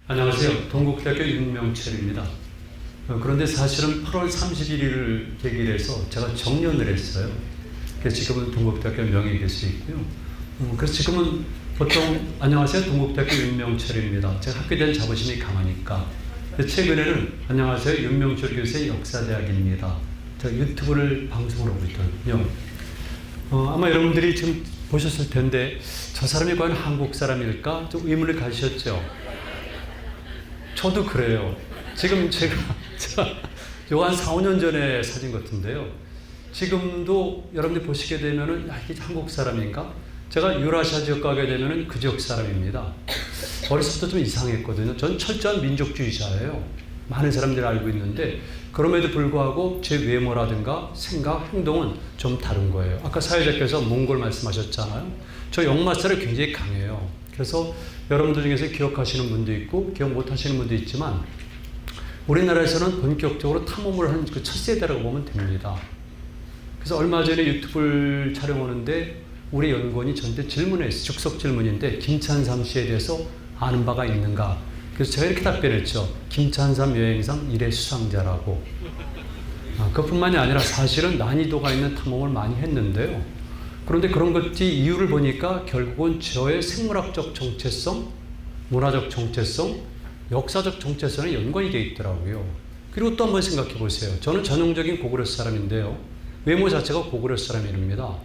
안녕하세요. 동국대학교 윤명철입니다. 그런데 사실은 8월 31일을 계기로 해서 제가 정년을 했어요. 그래서 지금은 동국대학교 명예교수이고요. 그래서 지금은 보통 안녕하세요. 동국대학교 윤명철입니다. 제가 학교에 대한 자부심이 강하니까. 최근에는 안녕하세요. 윤명철 교수의 역사대학입니다. 제가 유튜브를 방송을 하고 있거든요. 아마 여러분들이 지금 보셨을 텐데 저 사람이 과연 한국 사람일까? 좀 의문을 가지셨죠? 저도 그래요. 지금 제가 요 한 4, 5년 전에 사진 같은데요. 지금도 여러분들 보시게 되면은 야, 이게 한국 사람인가? 제가 유라시아 지역 가게 되면은 그 지역 사람입니다. 어렸을 때 좀 이상했거든요. 전 철저한 민족주의자예요. 많은 사람들이 알고 있는데 그럼에도 불구하고 제 외모라든가 생각, 행동은 좀 다른 거예요. 아까 사회자께서 몽골 말씀하셨잖아요. 저 역마살이 굉장히 강해요. 그래서 여러분들 중에서 기억하시는 분도 있고 기억 못하시는 분도 있지만 우리나라에서는 본격적으로 탐험을 한 그 첫 세대라고 보면 됩니다. 그래서 얼마 전에 유튜브를 촬영하는데 우리 연구원이 저한테 질문했어요. 즉석 질문인데 김찬삼 씨에 대해서 아는 바가 있는가? 그래서 제가 이렇게 답변했죠. 김찬삼 여행상 1회 수상자라고. 그뿐만이 아니라 사실은 난이도가 있는 탐험을 많이 했는데요. 그런데 그런 것이 이유를 보니까 결국은 저의 생물학적 정체성, 문화적 정체성, 역사적 정체성에 연관이 되어 있더라고요. 그리고 또 한번 생각해 보세요. 저는 전형적인 고구려스 사람인데요. 외모 자체가 고구려스 사람입니다.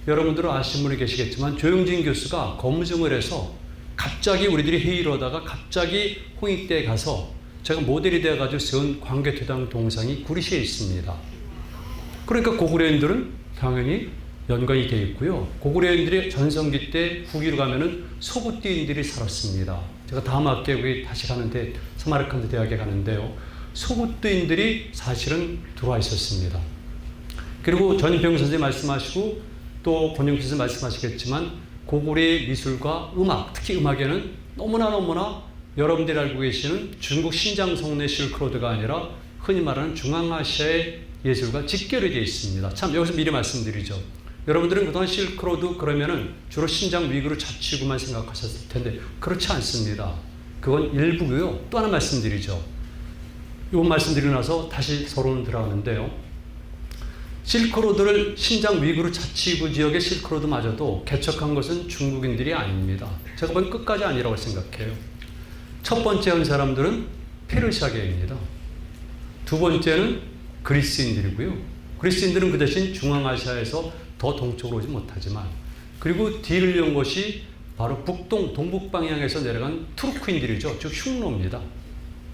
여러분들은 아시는 분이 계시겠지만 조영진 교수가 검증을 해서 갑자기 우리들이 회의를 하다가 갑자기 홍익대에 가서 제가 모델이 되어가지고 세운 광개토당 동상이 구리시에 있습니다. 그러니까 고구려인들은 당연히 연관이 되어 있고요. 고구려인들이 전성기 때 후기로 가면은 소구띠인들이 살았습니다. 제가 다음 학기에 다시 가는데 사마르칸드 대학에 가는데요. 소구띠인들이 사실은 들어와 있었습니다. 그리고 전인평 선생님 말씀하시고 또 권영필 선생님 말씀하시겠지만 고구려의 미술과 음악, 특히 음악에는 너무나 여러분들이 알고 계시는 중국 신장 송내 실크로드가 아니라 흔히 말하는 중앙아시아의 예술과 직결이 되어 있습니다. 참 여기서 미리 말씀드리죠. 여러분들은 그동안 실크로드 그러면은 주로 신장 위구르 자치구만 생각하셨을 텐데 그렇지 않습니다. 그건 일부고요. 또 하나 말씀드리죠. 이번 말씀드리고 나서 다시 서론을 들어가는데요. 실크로드를 신장 위구르 자치구 지역의 실크로드마저도 개척한 것은 중국인들이 아닙니다. 제가 보기엔 끝까지 아니라고 생각해요. 첫 번째 한 사람들은 페르시아계입니다. 두 번째는 그리스인들이고요. 그리스인들은 그 대신 중앙아시아에서 더 동쪽으로 오지 못하지만 그리고 뒤를 이은 것이 바로 동북 방향에서 내려간 투르크인들이죠. 즉 흉노입니다.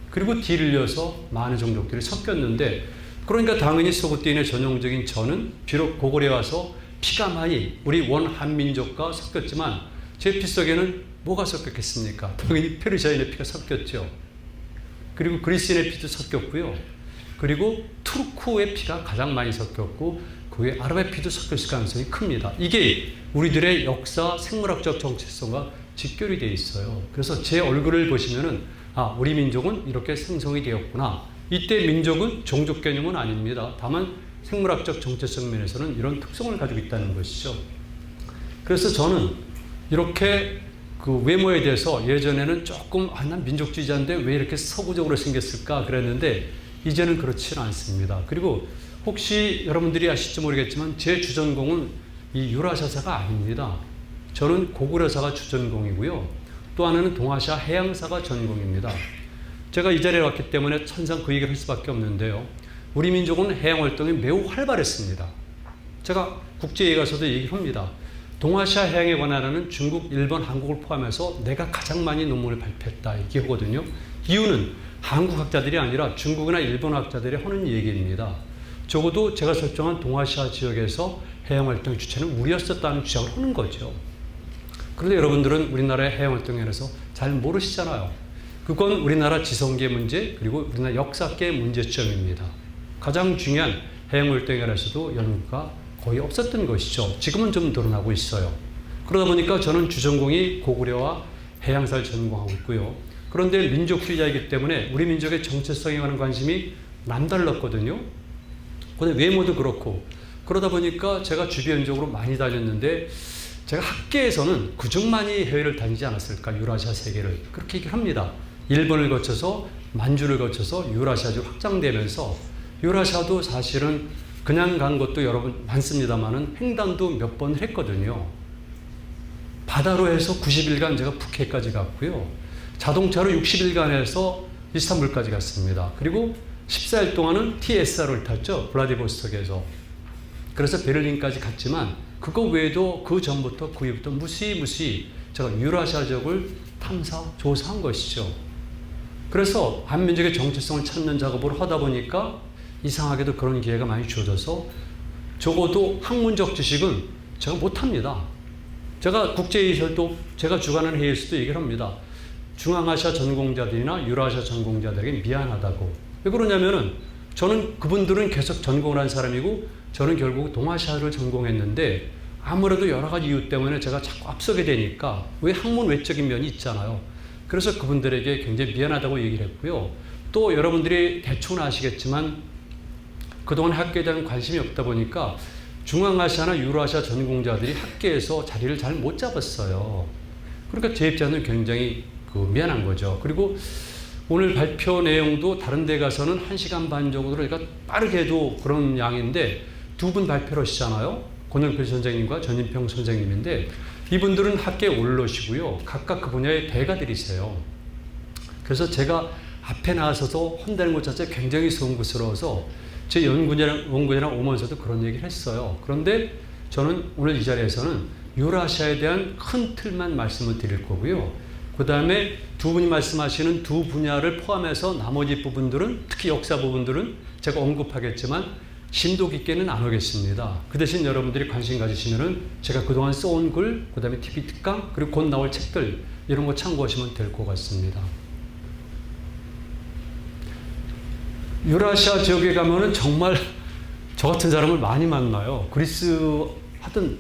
그리고 뒤를 이어서 많은 종족들이 섞였는데 그러니까 당연히 소구띠인의 전형적인 저는 비록 고구려에 와서 피가 많이 우리 원한민족과 섞였지만 제 피 속에는 뭐가 섞였겠습니까? 당연히 페르시아인의 피가 섞였죠. 그리고 그리스인의 피도 섞였고요. 그리고 투르크의 피가 가장 많이 섞였고 그 외에 아랍의 피도 섞였을 가능성이 큽니다. 이게 우리들의 역사, 생물학적 정체성과 직결이 되어 있어요. 그래서 제 얼굴을 보시면은 우리 민족은 이렇게 생성이 되었구나. 이때 민족은 종족 개념은 아닙니다. 다만 생물학적 정체성 면에서는 이런 특성을 가지고 있다는 것이죠. 그래서 저는 이렇게 그 외모에 대해서 예전에는 조금 난 민족주의자인데 왜 이렇게 서구적으로 생겼을까 그랬는데 이제는 그렇지는 않습니다. 그리고 혹시 여러분들이 아실지 모르겠지만 제 주전공은 이 유라시아사가 아닙니다. 저는 고구려사가 주전공이고요. 또 하나는 동아시아 해양사가 전공입니다. 제가 이 자리에 왔기 때문에 천상 그 얘기를 할 수밖에 없는데요. 우리 민족은 해양활동이 매우 활발했습니다. 제가 국제회의 가서도 얘기를 합니다. 동아시아 해양에 관한 중국, 일본, 한국을 포함해서 내가 가장 많이 논문을 발표했다 얘기하거든요. 이유는 한국 학자들이 아니라 중국이나 일본 학자들이 하는 얘기입니다. 적어도 제가 설정한 동아시아 지역에서 해양활동의 주체는 우리였었다는 주장을 하는 거죠. 그런데 여러분들은 우리나라의 해양활동에 대해서 잘 모르시잖아요. 그건 우리나라 지성계 문제 그리고 우리나라 역사계 문제점입니다. 가장 중요한 해양활동에 대해서도 연구가 거의 없었던 것이죠. 지금은 좀 드러나고 있어요. 그러다 보니까 저는 주전공이 고구려와 해양사를 전공하고 있고요. 그런데 민족주의자이기 때문에 우리 민족의 정체성에 관한 관심이 남달랐거든요. 근데 외모도 그렇고 그러다 보니까 제가 주변적으로 많이 다녔는데 제가 학계에서는 그중 많이 해외를 다니지 않았을까 유라시아 세계를 그렇게 얘기를 합니다. 일본을 거쳐서 만주를 거쳐서 유라시아로 확장되면서 유라시아도 사실은 그냥 간 것도 여러분 많습니다만은 횡단도 몇 번 했거든요. 바다로 해서 90일간 제가 푸켓까지 갔고요. 자동차로 60일간 해서 이스탄불까지 갔습니다. 그리고 14일 동안은 TSR을 탔죠. 블라디보스톡에서. 그래서 베를린까지 갔지만 그거 외에도 그 전부터 그 이후부터 무시무시 제가 유라시아 지역을 탐사, 조사한 것이죠. 그래서 한민족의 정체성을 찾는 작업을 하다 보니까 이상하게도 그런 기회가 많이 주어져서 적어도 학문적 지식은 제가 못합니다. 제가 국제회의에서도 제가 주관하는 회의에서도 얘기를 합니다. 중앙아시아 전공자들이나 유라시아 전공자들에게 미안하다고. 왜 그러냐면은 저는 그분들은 계속 전공을 한 사람이고 저는 결국 동아시아를 전공했는데 아무래도 여러 가지 이유 때문에 제가 자꾸 앞서게 되니까 왜 학문 외적인 면이 있잖아요. 그래서 그분들에게 굉장히 미안하다고 얘기를 했고요. 또 여러분들이 대충 아시겠지만 그동안 학계에 대한 관심이 없다 보니까 중앙아시아나 유라시아 전공자들이 학계에서 자리를 잘 못 잡았어요. 그러니까 제 입장은 굉장히 미안한 거죠. 그리고 오늘 발표 내용도 다른 데 가서는 1시간 반 정도로 그러니까 빠르게 해도 그런 양인데 두 분 발표를 하시잖아요. 권영필 선생님과 전인평 선생님인데 이분들은 학계에 올라오시고요. 각각 그 분야의 대가들이세요. 그래서 제가 앞에 나서서 혼내는 것 자체가 굉장히 송구스러워서 제 연구원이랑 오면서도 그런 얘기를 했어요. 그런데 저는 오늘 이 자리에서는 유라시아에 대한 큰 틀만 말씀을 드릴 거고요. 그 다음에 두 분이 말씀하시는 두 분야를 포함해서 나머지 부분들은 특히 역사 부분들은 제가 언급하겠지만 심도 깊게는 안 오겠습니다. 그 대신 여러분들이 관심 가지시면은 제가 그동안 써온 글, 그 다음에 TV 특강, 그리고 곧 나올 책들 이런 거 참고하시면 될 것 같습니다. 유라시아 지역에 가면은 정말 저 같은 사람을 많이 만나요. 그리스 하든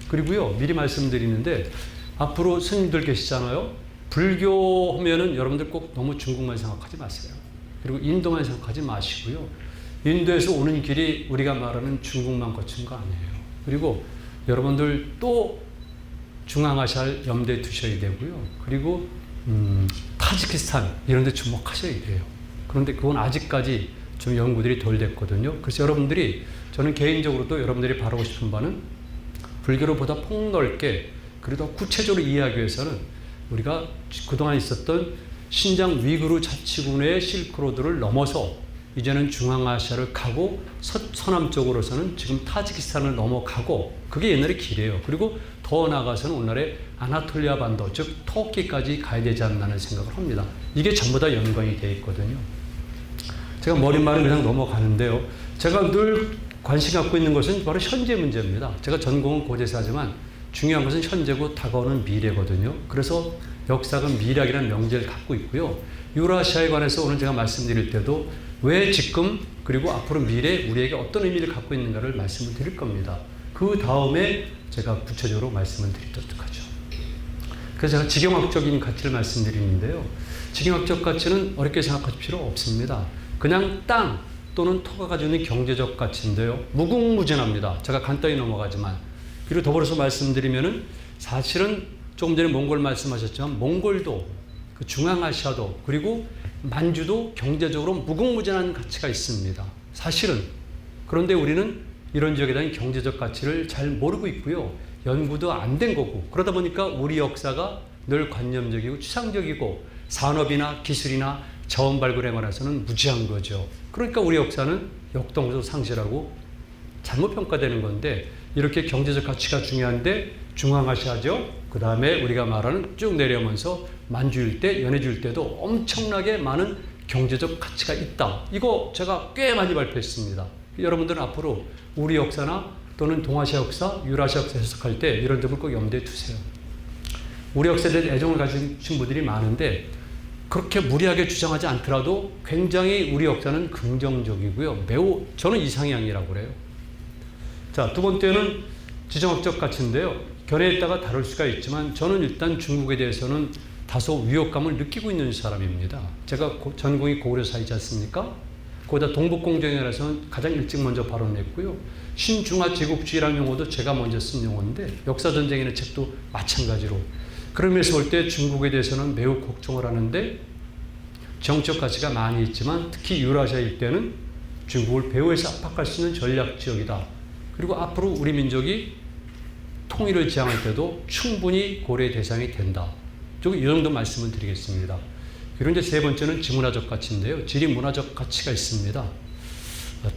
그리고요 미리 말씀드리는데 앞으로 스님들 계시잖아요. 불교 하면은 여러분들 꼭 너무 중국만 생각하지 마세요. 그리고 인도만 생각하지 마시고요. 인도에서 오는 길이 우리가 말하는 중국만 거친 거 아니에요. 그리고 여러분들 또 중앙아시아를 염두에 두셔야 되고요. 그리고 타지키스탄 이런 데 주목하셔야 돼요. 그런데 그건 아직까지 좀 연구들이 덜 됐거든요. 그래서 여러분들이 저는 개인적으로도 여러분들이 바라고 싶은 바는 불교를 보다 폭넓게 그리고 더 구체적으로 이해하기 위해서는 우리가 그동안 있었던 신장 위구르 자치군의 실크로드를 넘어서 이제는 중앙아시아를 가고 서남쪽으로서는 지금 타지키스탄을 넘어가고 그게 옛날의 길이에요. 그리고 더 나아가서는 오늘날의 아나톨리아 반도 즉 터키까지 가야 되지 않나는 생각을 합니다. 이게 전부 다 연관이 되어 있거든요. 제가 머릿말은 그냥 넘어가는데요. 제가 늘 관심 갖고 있는 것은 바로 현재 문제입니다. 제가 전공은 고대사지만 중요한 것은 현재고 다가오는 미래거든요. 그래서 역사는 미래학이라는 명제를 갖고 있고요. 유라시아에 관해서 오늘 제가 말씀드릴 때도 왜 지금 그리고 앞으로 미래 우리에게 어떤 의미를 갖고 있는가를 말씀을 드릴 겁니다. 그 다음에 제가 구체적으로 말씀을 드리도록 하죠. 그래서 제가 지경학적인 가치를 말씀드리는데요. 지경학적 가치는 어렵게 생각하실 필요 없습니다. 그냥 땅 또는 토가 가지고 있는 경제적 가치인데요. 무궁무진합니다. 제가 간단히 넘어가지만. 그리고 더불어서 말씀드리면은 사실은 조금 전에 몽골 말씀하셨지만 몽골도 그 중앙아시아도 그리고 만주도 경제적으로 무궁무진한 가치가 있습니다. 사실은. 그런데 우리는 이런 지역에 대한 경제적 가치를 잘 모르고 있고요. 연구도 안 된 거고 그러다 보니까 우리 역사가 늘 관념적이고 추상적이고 산업이나 기술이나 자원 발굴에 관해서는 무지한 거죠. 그러니까 우리 역사는 역동적 상실하고 잘못 평가되는 건데 이렇게 경제적 가치가 중요한데 중앙아시아죠. 그 다음에 우리가 말하는 쭉 내려오면서 만주 일대, 연해주 일대도 엄청나게 많은 경제적 가치가 있다. 이거 제가 꽤 많이 발표했습니다. 여러분들은 앞으로 우리 역사나 또는 동아시아 역사, 유라시아 역사 해석할 때 이런 점을 꼭 염두에 두세요. 우리 역사에 대해 애정을 가지신 분들이 많은데 그렇게 무리하게 주장하지 않더라도 굉장히 우리 역사는 긍정적이고요. 매우 저는 이상향이라고 그래요. 자, 두 번째는 지정학적 가치인데요. 견해에 따라 다를 수가 있지만 저는 일단 중국에 대해서는 다소 위협감을 느끼고 있는 사람입니다. 제가 전공이 고구려사이지 않습니까? 거기다 동북공정연에서는 가장 일찍 먼저 발언했고요. 신중화제국주의라는 용어도 제가 먼저 쓴 용어인데 역사전쟁이라는 책도 마찬가지로 그런 면에서 볼 때 중국에 대해서는 매우 걱정을 하는데 정치적 가치가 많이 있지만 특히 유라시아 일대는 중국을 배후에서 압박할 수 있는 전략 지역이다. 그리고 앞으로 우리 민족이 통일을 지향할 때도 충분히 고려의 대상이 된다. 이 정도 말씀을 드리겠습니다. 그리고 이제 세 번째는 지문화적 가치인데요. 지리 문화적 가치가 있습니다.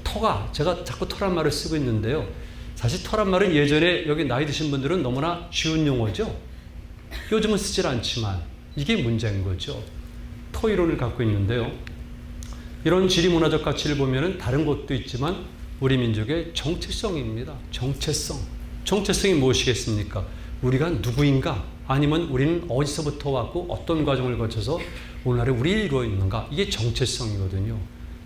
터가, 제가 자꾸 터란 말을 쓰고 있는데요. 사실 터란 말은 예전에 여기 나이 드신 분들은 너무나 쉬운 용어죠. 요즘은 쓰질 않지만 이게 문제인 거죠. 터 이론을 갖고 있는데요. 이런 지리 문화적 가치를 보면은 다른 것도 있지만 우리 민족의 정체성입니다. 정체성. 정체성이 무엇이겠습니까? 우리가 누구인가? 아니면 우리는 어디서부터 왔고 어떤 과정을 거쳐서 오늘날에 우리를 이루어 있는가? 이게 정체성이거든요.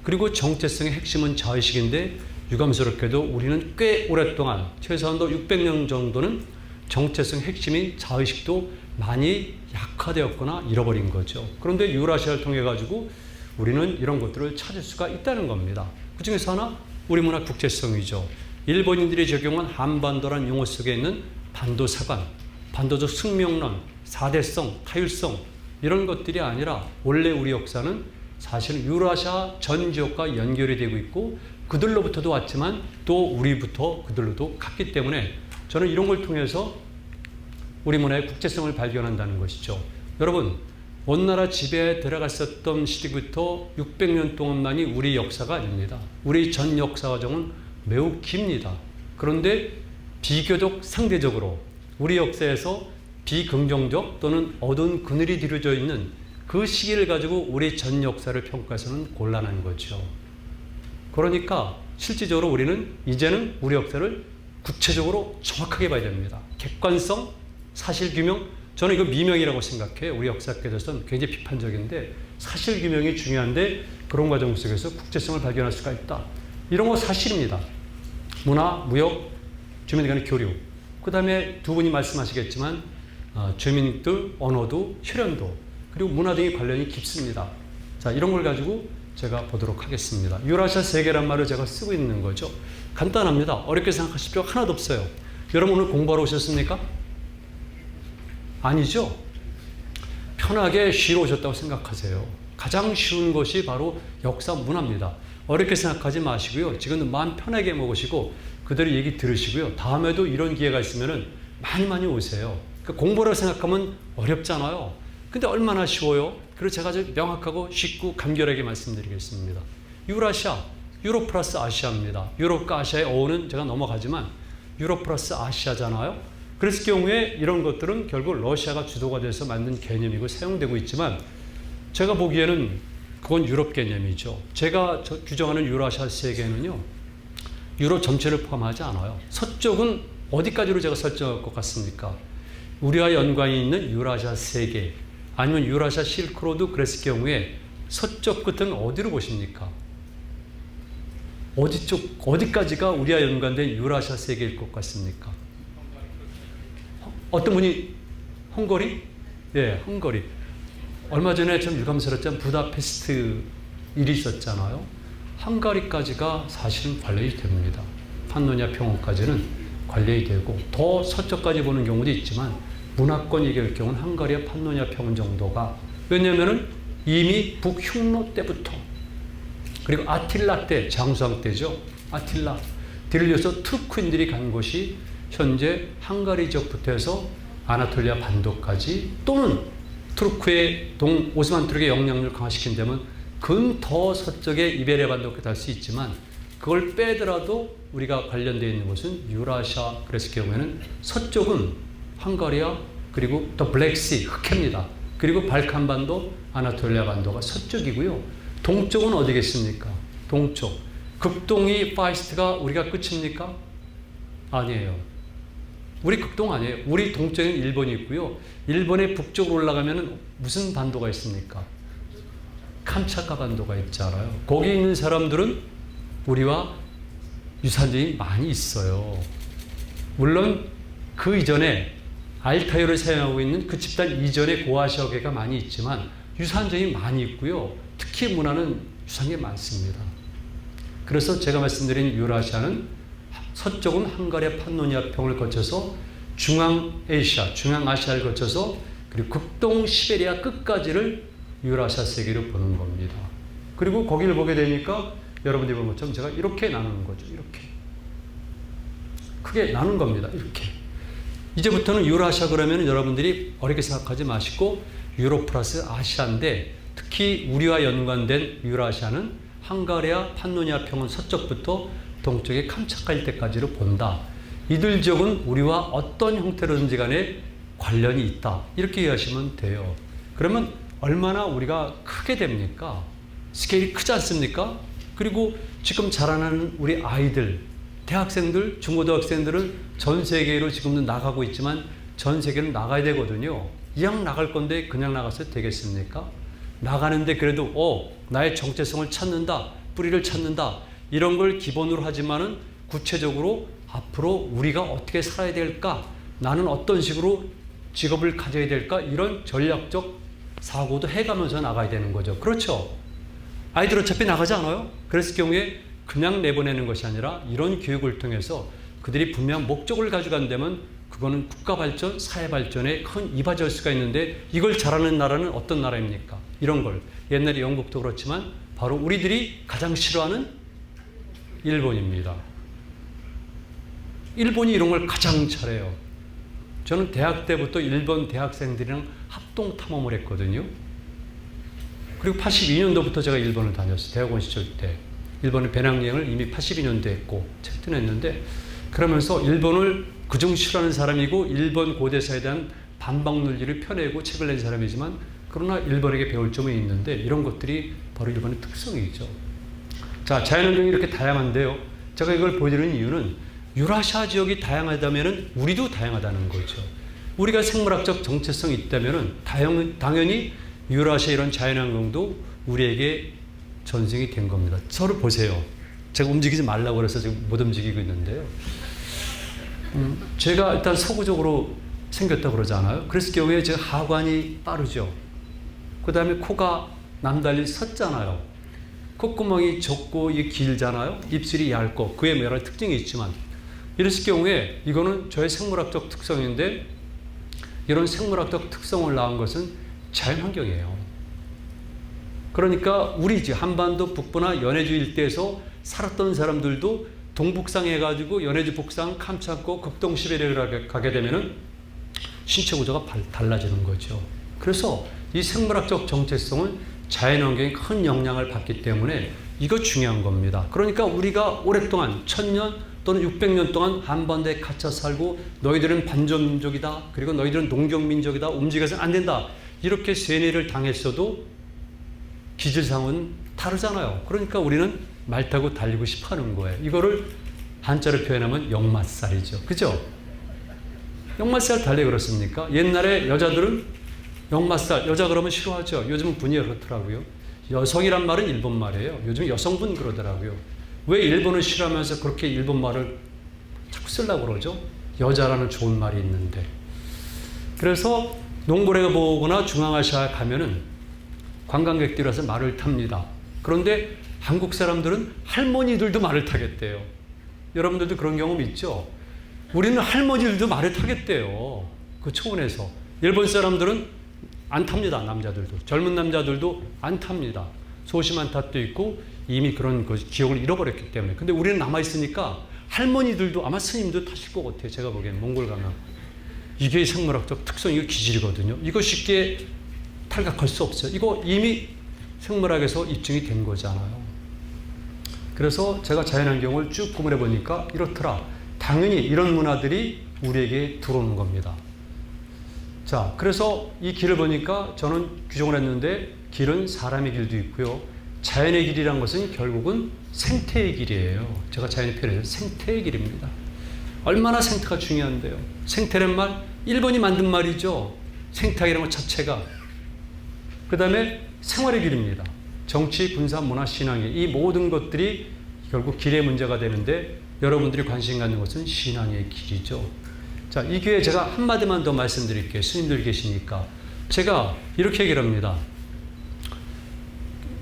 그리고 정체성의 핵심은 자의식인데 유감스럽게도 우리는 꽤 오랫동안 최소한도 600년 정도는 정체성 핵심인 자의식도 많이 약화되었거나 잃어버린 거죠. 그런데 유라시아를 통해 가지고 우리는 이런 것들을 찾을 수가 있다는 겁니다. 그 중에서 하나 우리 문화 국제성이죠. 일본인들이 적용한 한반도란 용어 속에 있는 반도사관, 반도적 숙명론, 사대성, 타율성 이런 것들이 아니라 원래 우리 역사는 사실은 유라시아 전 지역과 연결이 되고 있고 그들로부터도 왔지만 또 우리부터 그들로도 갔기 때문에 저는 이런 걸 통해서 우리 문화의 국제성을 발견한다는 것이죠. 여러분, 원나라 지배에 들어갔었던 시기부터 600년 동안만이 우리 역사가 아닙니다. 우리 전 역사 과정은 매우 깁니다. 그런데 비교적 상대적으로 우리 역사에서 비긍정적 또는 어두운 그늘이 들여져 있는 그 시기를 가지고 우리 전 역사를 평가해서는 곤란한 거죠. 그러니까 실질적으로 우리는 이제는 우리 역사를 구체적으로 정확하게 봐야 됩니다. 객관성, 사실규명, 저는 이거 미명이라고 생각해요. 우리 역사학계에서는 굉장히 비판적인데 사실규명이 중요한데 그런 과정 속에서 국제성을 발견할 수가 있다. 이런 거 사실입니다. 문화, 무역, 주민 간의 교류. 그 다음에 두 분이 말씀하시겠지만 주민들, 언어도, 혈연도, 그리고 문화 등의 관련이 깊습니다. 자, 이런 걸 가지고 제가 보도록 하겠습니다. 유라시아 세계란 말을 제가 쓰고 있는 거죠. 간단합니다. 어렵게 생각하실 필요 하나도 없어요. 여러분 오늘 공부하러 오셨습니까? 아니죠? 편하게 쉬러 오셨다고 생각하세요. 가장 쉬운 것이 바로 역사 문화입니다. 어렵게 생각하지 마시고요. 지금은 마음 편하게 먹으시고 그대로 얘기 들으시고요. 다음에도 이런 기회가 있으면 많이 오세요. 그러니까 공부를 생각하면 어렵잖아요. 근데 얼마나 쉬워요? 그래서 제가 아주 명확하고 쉽고 간결하게 말씀드리겠습니다. 유라시아, 유럽 플러스 아시아입니다. 유럽과 아시아의 어우는 제가 넘어가지만 유럽 플러스 아시아잖아요. 그랬을 경우에 이런 것들은 결국 러시아가 주도가 돼서 만든 개념이고 사용되고 있지만 제가 보기에는 그건 유럽 개념이죠. 제가 규정하는 유라시아 세계는요. 유럽 전체를 포함하지 않아요. 서쪽은 어디까지로 제가 설정할 것 같습니까? 우리와 연관이 있는 유라시아 세계 아니면 유라시아 실크로드 그랬을 경우에 서쪽 끝은 어디로 보십니까? 어디까지가 우리와 연관된 유라시아 세계일 것 같습니까? 어떤 분이 헝가리? 예, 헝가리. 얼마 전에 좀 유감스럽지만 부다페스트 일이 있었잖아요. 헝가리까지가 사실은 관련이 됩니다. 판노니아 평원까지는 관련이 되고 더 서쪽까지 보는 경우도 있지만 문화권 얘기할 경우는 헝가리와 판노니아 평원 정도가 왜냐하면 이미 북흉노 때부터 그리고 아틸라 때 장수왕 때죠. 아틸라 뒤를 이어서 투르크인들이 간 곳이 현재 헝가리 지역부터 해서 아나톨리아 반도까지 또는 투르크의 오스만 투르크의 영향력을 강화시킨다면 더 서쪽에 이베리아 반도까지 갈 수 있지만 그걸 빼더라도 우리가 관련되어 있는 곳은 유라시아 그랬을 경우에는 서쪽은 헝가리아 그리고 더 블랙시 흑해입니다. 그리고 발칸 반도 아나톨리아 반도가 서쪽이고요. 동쪽은 어디겠습니까? 동쪽. 극동이 파이스트가 우리가 끝입니까? 아니에요. 우리 극동 아니에요. 우리 동쪽에는 일본이 있고요. 일본의 북쪽으로 올라가면 무슨 반도가 있습니까? 캄차카 반도가 있잖아요. 거기 있는 사람들은 우리와 유사점이 많이 있어요. 물론 그 이전에 알타이어를 사용하고 있는 그 집단 이전의 고아시아계가 많이 있지만 유사한 점이 많이 있고요. 특히 문화는 유사한 게 많습니다. 그래서 제가 말씀드린 유라시아는 서쪽은 헝가리아 판노니아 평을 거쳐서 중앙아시아를 거쳐서 그리고 극동 시베리아 끝까지를 유라시아 세계를 보는 겁니다. 그리고 거기를 보게 되니까 여러분들이 본 것처럼 제가 이렇게 나누는 거죠. 이렇게. 크게 나눈 겁니다. 이렇게. 이제부터는 유라시아 그러면 여러분들이 어렵게 생각하지 마시고 유럽 플러스 아시아인데 특히 우리와 연관된 유라시아는 헝가리아 판노니아 평원 서쪽부터 동쪽의 캄차카 일대까지를 본다. 이들 지역은 우리와 어떤 형태로든지 간에 관련이 있다. 이렇게 이해하시면 돼요. 그러면 얼마나 우리가 크게 됩니까? 스케일이 크지 않습니까? 그리고 지금 자라나는 우리 아이들, 대학생들, 중고등학생들은 전 세계로 지금도 나가고 있지만 전 세계로 나가야 되거든요. 이왕 나갈 건데 그냥 나가서 되겠습니까? 나가는데 그래도 나의 정체성을 찾는다, 뿌리를 찾는다 이런 걸 기본으로 하지만은 구체적으로 앞으로 우리가 어떻게 살아야 될까? 나는 어떤 식으로 직업을 가져야 될까? 이런 전략적 사고도 해가면서 나가야 되는 거죠. 그렇죠? 아이들 어차피 나가지 않아요? 그랬을 경우에 그냥 내보내는 것이 아니라 이런 교육을 통해서 그들이 분명 목적을 가져간다면 그거는 국가 발전, 사회 발전에 큰 이바지할 수가 있는데 이걸 잘하는 나라는 어떤 나라입니까? 이런 걸. 옛날에 영국도 그렇지만 바로 우리들이 가장 싫어하는 일본입니다. 일본이 이런 걸 가장 잘해요. 저는 대학 때부터 일본 대학생들이랑 합동 탐험을 했거든요. 그리고 82년도부터 제가 일본을 다녔어요. 대학원 시절 때. 일본의 배낭여행을 이미 82년도에 했고 책도 냈는데 그러면서 일본을 그중 싫어하는 사람이고 일본 고대사에 대한 반박 논리를 펴내고 책을 낸 사람이지만 그러나 일본에게 배울 점이 있는데 이런 것들이 바로 일본의 특성이죠. 자, 자연환경이 이렇게 다양한데요. 제가 이걸 보여드리는 이유는 유라시아 지역이 다양하다면 우리도 다양하다는 거죠. 우리가 생물학적 정체성이 있다면 당연히 유라시아 이런 자연환경도 우리에게 전승이 된 겁니다. 저를 보세요. 제가 움직이지 말라고 그래서 지금 못 움직이고 있는데요. 제가 일단 서구적으로 생겼다고 그러잖아요. 그랬을 경우에 제가 하관이 빠르죠. 그 다음에 코가 남달리 섰잖아요. 콧구멍이 좁고 이게 길잖아요. 입술이 얇고 그에 여러 특징이 있지만 이랬을 경우에 이거는 저의 생물학적 특성인데 이런 생물학적 특성을 낳은 것은 자연환경이에요. 그러니까 우리 한반도 북부나 연해주 일대에서 살았던 사람들도 동북상 해가지고 연해주 북상 캄차코 극동 시베리아를 가게 되면은 신체 구조가 달라지는 거죠. 그래서 이 생물학적 정체성은 자연환경에 큰 영향을 받기 때문에 이거 중요한 겁니다. 그러니까 우리가 오랫동안 1000년 또는 600년 동안 한반도에 갇혀 살고 너희들은 반전민족이다. 그리고 너희들은 농경민족이다. 움직여서는 안 된다. 이렇게 세뇌를 당했어도 기질상은 다르잖아요. 그러니까 우리는 말 타고 달리고 싶어 하는 거예요. 이거를 한자로 표현하면 역마살이죠. 그죠? 역마살 달리 그렇습니까? 옛날에 여자들은 역마살, 여자 그러면 싫어하죠. 요즘은 분위기가 그렇더라고요. 여성이란 말은 일본 말이에요. 요즘 여성분 그러더라고요. 왜 일본을 싫어하면서 그렇게 일본 말을 자꾸 쓰려고 그러죠? 여자라는 좋은 말이 있는데. 그래서 몽골에 보거나 중앙아시아에 가면은 관광객들이 와서 말을 탑니다. 그런데 한국 사람들은 할머니들도 말을 타겠대요. 여러분들도 그런 경험 있죠? 우리는 할머니들도 말을 타겠대요. 그 초원에서. 일본 사람들은 안 탑니다. 남자들도. 젊은 남자들도 안 탑니다. 소심한 탓도 있고 이미 그런 기억을 잃어버렸기 때문에. 근데 우리는 남아있으니까 할머니들도 아마 스님도 타실 것 같아요. 제가 보기엔 몽골 가면. 이게 생물학적 특성, 이거 기질이거든요. 이거 쉽게 탈각할 수 없어요. 이거 이미 생물학에서 입증이 된 거잖아요. 그래서 제가 자연환경을 쭉 구분해 보니까 이렇더라. 당연히 이런 문화들이 우리에게 들어오는 겁니다. 자, 그래서 이 길을 보니까 저는 규정을 했는데 길은 사람의 길도 있고요. 자연의 길이란 것은 결국은 생태의 길이에요. 제가 자연의 표현을 생태의 길입니다. 얼마나 생태가 중요한데요. 생태란 말, 일본이 만든 말이죠. 생태학이라는 것 자체가. 그 다음에 생활의 길입니다. 정치, 군사, 문화, 신앙의 이 모든 것들이 결국 길의 문제가 되는데 여러분들이 관심 갖는 것은 신앙의 길이죠. 자, 이 기회에 제가 한마디만 더 말씀드릴게요. 스님들 계시니까. 제가 이렇게 얘기를 합니다.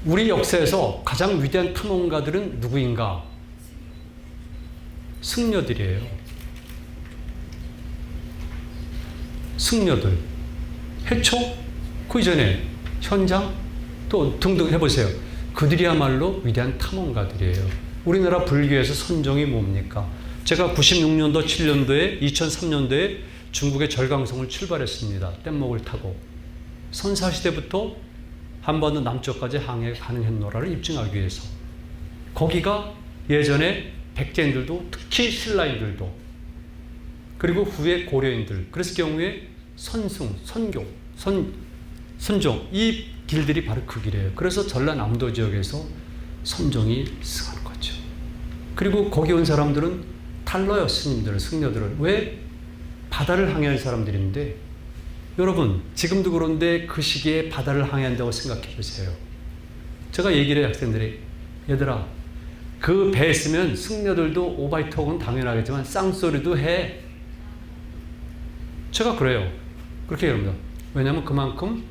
우리 역사에서 가장 위대한 탐험가들은 누구인가? 승려들이에요. 승려들. 해초? 그 이전에 현장? 또 등등 해보세요. 그들이야말로 위대한 탐험가들이에요. 우리나라 불교에서 선종이 뭡니까? 제가 96년도, 7년도에, 2003년도에 중국의 절강성을 출발했습니다. 뗏목을 타고. 선사시대부터 한반도 남쪽까지 항해 가능했노라를 입증하기 위해서. 거기가 예전에 백제인들도, 특히 신라인들도, 그리고 후에 고려인들, 그랬을 경우에 선승, 선교, 선종, 이 길들이 바로 그 길이에요. 그래서 전라남도 지역에서 선종이 승하는 거죠. 그리고 거기 온 사람들은 달라요. 스님들은, 승려들은. 왜? 바다를 항해한 사람들인데, 여러분 지금도 그런데 그 시기에 바다를 항해한다고 생각해 보세요. 제가 얘기를 해요. 학생들이, 얘들아, 그 배에 있으면 승려들도 오바이톡은 당연하겠지만 쌍소리도 해. 제가 그래요. 그렇게 얘기합니다. 왜냐하면 그만큼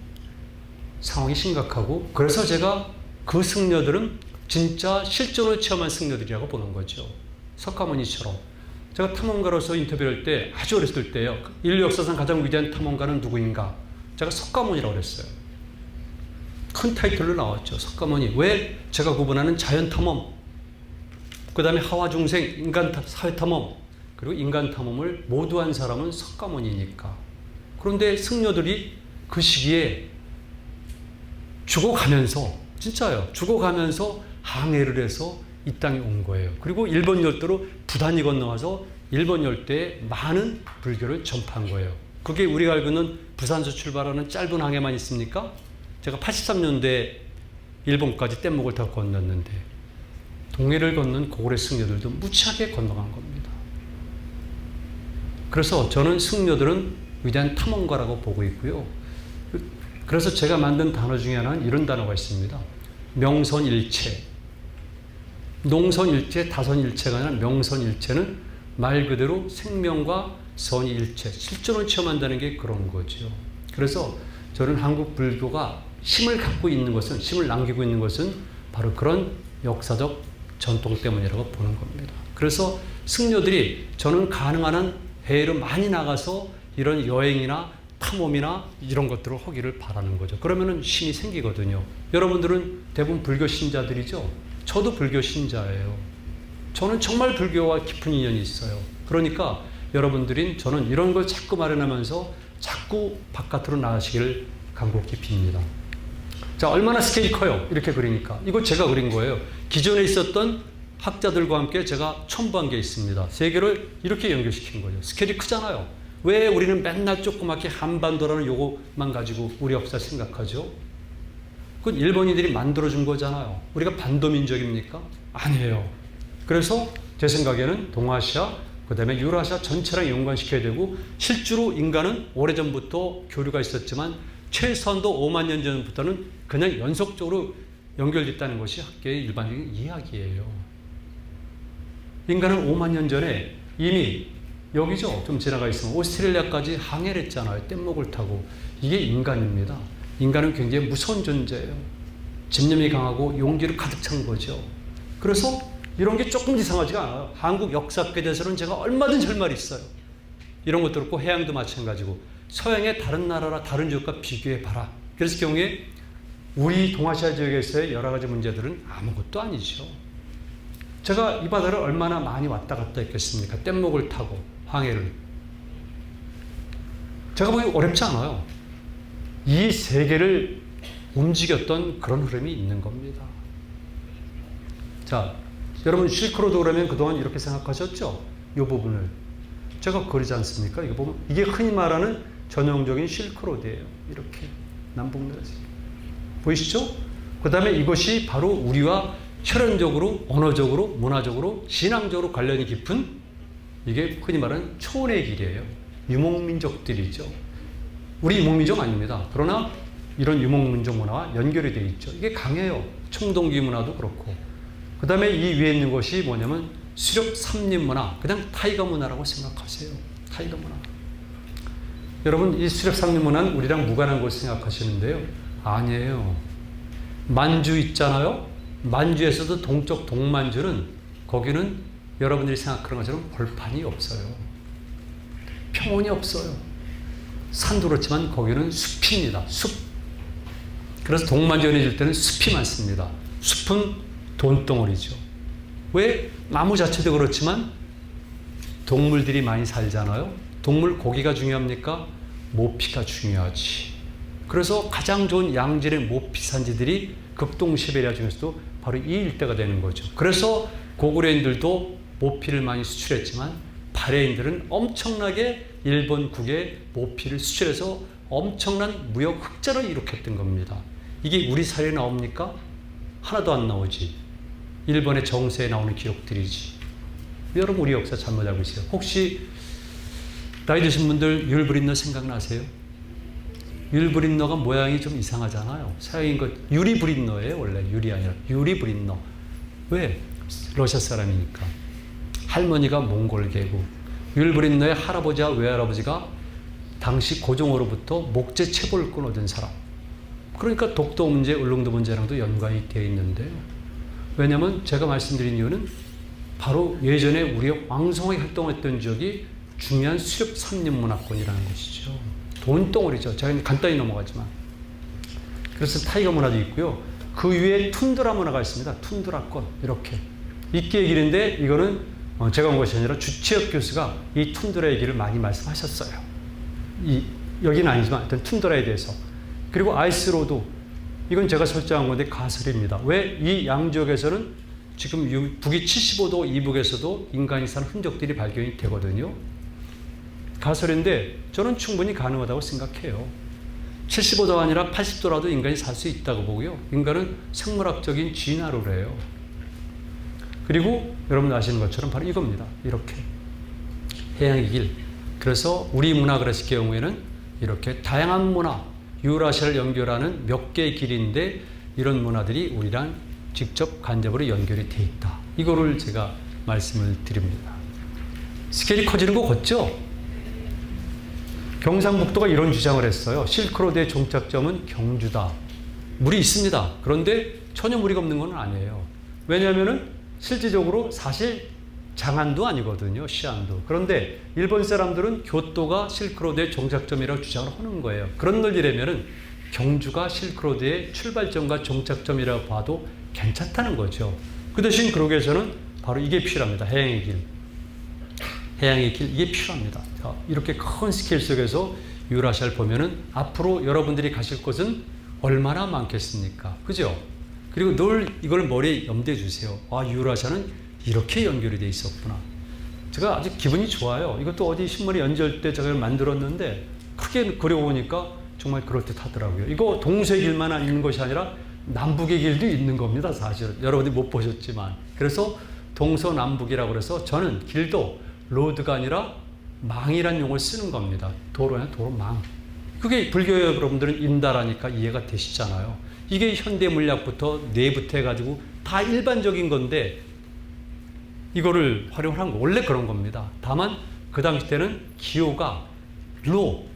상황이 심각하고, 그래서 제가 그 승려들은 진짜 실존을 체험한 승려들이라고 보는 거죠. 석가모니처럼. 제가 탐험가로서 인터뷰를 할 때, 아주 어렸을 때요, 인류 역사상 가장 위대한 탐험가는 누구인가? 제가 석가모니라고 그랬어요. 큰 타이틀로 나왔죠. 석가모니. 왜? 제가 구분하는 자연탐험, 그 다음에 하와중생, 인간 사회탐험, 그리고 인간탐험을 모두 한 사람은 석가모니니까. 그런데 승려들이 그 시기에 죽어가면서, 진짜요, 죽어가면서 항해를 해서 이 땅에 온 거예요. 그리고 일본 열도로 부단히 건너와서 일본 열대에 많은 불교를 전파한 거예요. 그게 우리가 알고 있는 부산에서 출발하는 짧은 항해만 있습니까? 제가 83년도에 일본까지 뗏목을 타고 건넜는데, 동해를 걷는 고구려 승려들도 무지하게 건너간 겁니다. 그래서 저는 승려들은 위대한 탐험가라고 보고 있고요. 그래서 제가 만든 단어 중에 하나는 이런 단어가 있습니다. 명선일체. 농선일체, 다선일체가 아니라 명선일체는 말 그대로 생명과 선이 일체, 실존을 체험한다는 게 그런 거죠. 그래서 저는 한국 불교가 힘을 갖고 있는 것은, 힘을 남기고 있는 것은 바로 그런 역사적 전통 때문이라고 보는 겁니다. 그래서 승려들이 저는 가능한 한 해외로 많이 나가서 이런 여행이나 탐험이나 이런 것들을 하기를 바라는 거죠. 그러면은 힘이 생기거든요. 여러분들은 대부분 불교 신자들이죠. 저도 불교 신자예요. 저는 정말 불교와 깊은 인연이 있어요. 그러니까 여러분들인 저는 이런 걸 자꾸 마련하면서 자꾸 바깥으로 나가시기를 간곡히 빕니다. 자, 얼마나 스케일이 커요. 이렇게 그리니까. 이거 제가 그린 거예요. 기존에 있었던 학자들과 함께 제가 첨부한 게 있습니다. 세계를 이렇게 연결시킨 거죠. 스케일이 크잖아요. 왜 우리는 맨날 조그맣게 한반도라는 요것만 가지고 우리 역사 생각하죠? 그건 일본인들이 만들어준 거잖아요. 우리가 반도민족입니까? 아니에요. 그래서 제 생각에는 동아시아, 그 다음에 유라시아 전체랑 연관시켜야 되고, 실제로 인간은 오래전부터 교류가 있었지만 최소한도 5만 년 전부터는 그냥 연속적으로 연결됐다는 것이 학계의 일반적인 이야기예요. 인간은 5만 년 전에 이미 여기죠. 좀 지나가 있으면 오스트레일리아까지 항해를 했잖아요. 뗏목을 타고. 이게 인간입니다. 인간은 굉장히 무서운 존재예요. 집념이 강하고 용기로 가득 찬 거죠. 그래서 이런 게 조금 이상하지가 않아요. 한국 역사학에 대해서는 제가 얼마든지 할 말이 있어요. 이런 것도 그렇고 해양도 마찬가지고 서양의 다른 나라나 다른 지역과 비교해봐라. 그래서 경우에 우리 동아시아 지역에서의 여러 가지 문제들은 아무것도 아니죠. 제가 이 바다를 얼마나 많이 왔다 갔다 했겠습니까? 뗏목을 타고 항해를. 제가 보기 어렵지 않아요. 이 세계를 움직였던 그런 흐름이 있는 겁니다. 자, 여러분 실크로드 그러면 그동안 이렇게 생각하셨죠? 이 부분을. 제가 그리지 않습니까? 이거 보면 이게 흔히 말하는 전형적인 실크로드예요. 이렇게 남북나라에서. 보이시죠? 그 다음에 이것이 바로 우리와 혈연적으로, 언어적으로, 문화적으로, 신앙적으로 관련이 깊은, 이게 흔히 말하는 초원의 길이에요. 유목민족들이죠. 우리 유목민족 아닙니다. 그러나 이런 유목민족 문화와 연결이 되어 있죠. 이게 강해요. 청동기 문화도 그렇고. 그 다음에 이 위에 있는 것이 뭐냐면 수렵 삼림 문화, 그냥 타이거 문화라고 생각하세요. 타이거 문화. 여러분, 이 수렵 삼림 문화는 우리랑 무관한 것을 생각하시는데요. 아니에요. 만주 있잖아요. 만주에서도 동쪽 동만주는, 거기는 여러분들이 생각하는 것처럼 벌판이 없어요. 평원이 없어요. 산도 그렇지만 거기는 숲입니다. 숲. 그래서 동만 전해줄 때는 숲이 많습니다. 숲은 돈덩어리죠. 왜? 나무 자체도 그렇지만 동물들이 많이 살잖아요. 동물 고기가 중요합니까? 모피가 중요하지. 그래서 가장 좋은 양질의 모피 산지들이 극동 시베리아 중에서도 바로 이 일대가 되는 거죠. 그래서 고구려인들도 모피를 많이 수출했지만 발해인들은 엄청나게 일본국에 모피를 수출해서 엄청난 무역 흑자를 일으켰던 겁니다. 이게 우리 사례에 나옵니까? 하나도 안 나오지. 일본의 정세에 나오는 기록들이지. 여러분 우리 역사 잘못 알고 있어요. 혹시 나이 드신 분들 율브린너 생각나세요? 율브린너가 모양이 좀 이상하잖아요. 서양인 것 유리브린너예요. 원래 유리 아니라 유리브린너. 왜? 러시아 사람이니까. 할머니가 몽골계고 율브린너의 할아버지와 외할아버지가 당시 고종으로부터 목재 체벌권 얻은 사람. 그러니까 독도 문제, 울릉도 문제랑도 연관이 되어 있는데요. 왜냐하면 제가 말씀드린 이유는 바로 예전에 우리가 왕성하게 활동했던 지역이 중요한 수렵 산림 문화권이라는 것이죠. 돈덩어리죠. 제가 간단히 넘어가지만. 그래서 타이거 문화도 있고요. 그 위에 툰드라 문화가 있습니다. 툰드라권 이렇게. 있게 얘기인데 이거는 제가 온 것이 아니라 주치혁 교수가 이 툰드라 얘기를 많이 말씀하셨어요. 여기는 아니지만 하여튼 툰드라에 대해서. 그리고 아이스로드. 이건 제가 설정한 건데 가설입니다. 왜? 이 양지역에서는 지금 북위 75도 이북에서도 인간이 산 흔적들이 발견이 되거든요. 가설인데 저는 충분히 가능하다고 생각해요. 75도가 아니라 80도라도 인간이 살 수 있다고 보고요. 인간은 생물학적인 진화론이에요. 그리고 여러분 아시는 것처럼 바로 이겁니다. 이렇게 해양의 길. 그래서 우리 문화 그랬을 경우에는 이렇게 다양한 문화, 유라시아를 연결하는 몇 개의 길인데 이런 문화들이 우리랑 직접 간접으로 연결이 돼 있다. 이거를 제가 말씀을 드립니다. 스케일이 커지는 거 같죠? 경상북도가 이런 주장을 했어요. 실크로드의 종착점은 경주다. 물이 있습니다. 그런데 전혀 무리가 없는 건 아니에요. 왜냐하면 실질적으로 사실 장안도 아니거든요. 시안도. 그런데 일본 사람들은 교토가 실크로드의 종착점이라고 주장을 하는 거예요. 그런 논리라면은 경주가 실크로드의 출발점과 종착점이라고 봐도 괜찮다는 거죠. 그 대신 그러기 위해서는 바로 이게 필요합니다. 해양의 길. 해양의 길, 이게 필요합니다. 자, 이렇게 큰 스케일 속에서 유라시아를 보면은 앞으로 여러분들이 가실 곳은 얼마나 많겠습니까? 그죠? 그리고 늘 이걸 머리에 염두해 주세요. 아, 유라시아는 이렇게 연결이 돼 있었구나. 제가 아주 기분이 좋아요. 이것도 어디 신문에 연재할 때 제가 만들었는데 크게 그려보니까 정말 그럴듯하더라고요. 이거 동서의 길만 있는 것이 아니라 남북의 길도 있는 겁니다. 사실은. 여러분들이 못 보셨지만. 그래서 동서남북이라고 해서 저는 길도 로드가 아니라 망이라는 용어를 쓰는 겁니다. 도로냐 도로망. 그게 불교 여러분들은 인다라니까 이해가 되시잖아요. 이게 현대 물리학부터 뇌부터 해가지고 다 일반적인 건데 이거를 활용한 거 원래 그런 겁니다. 다만 그 당시 때는 기호가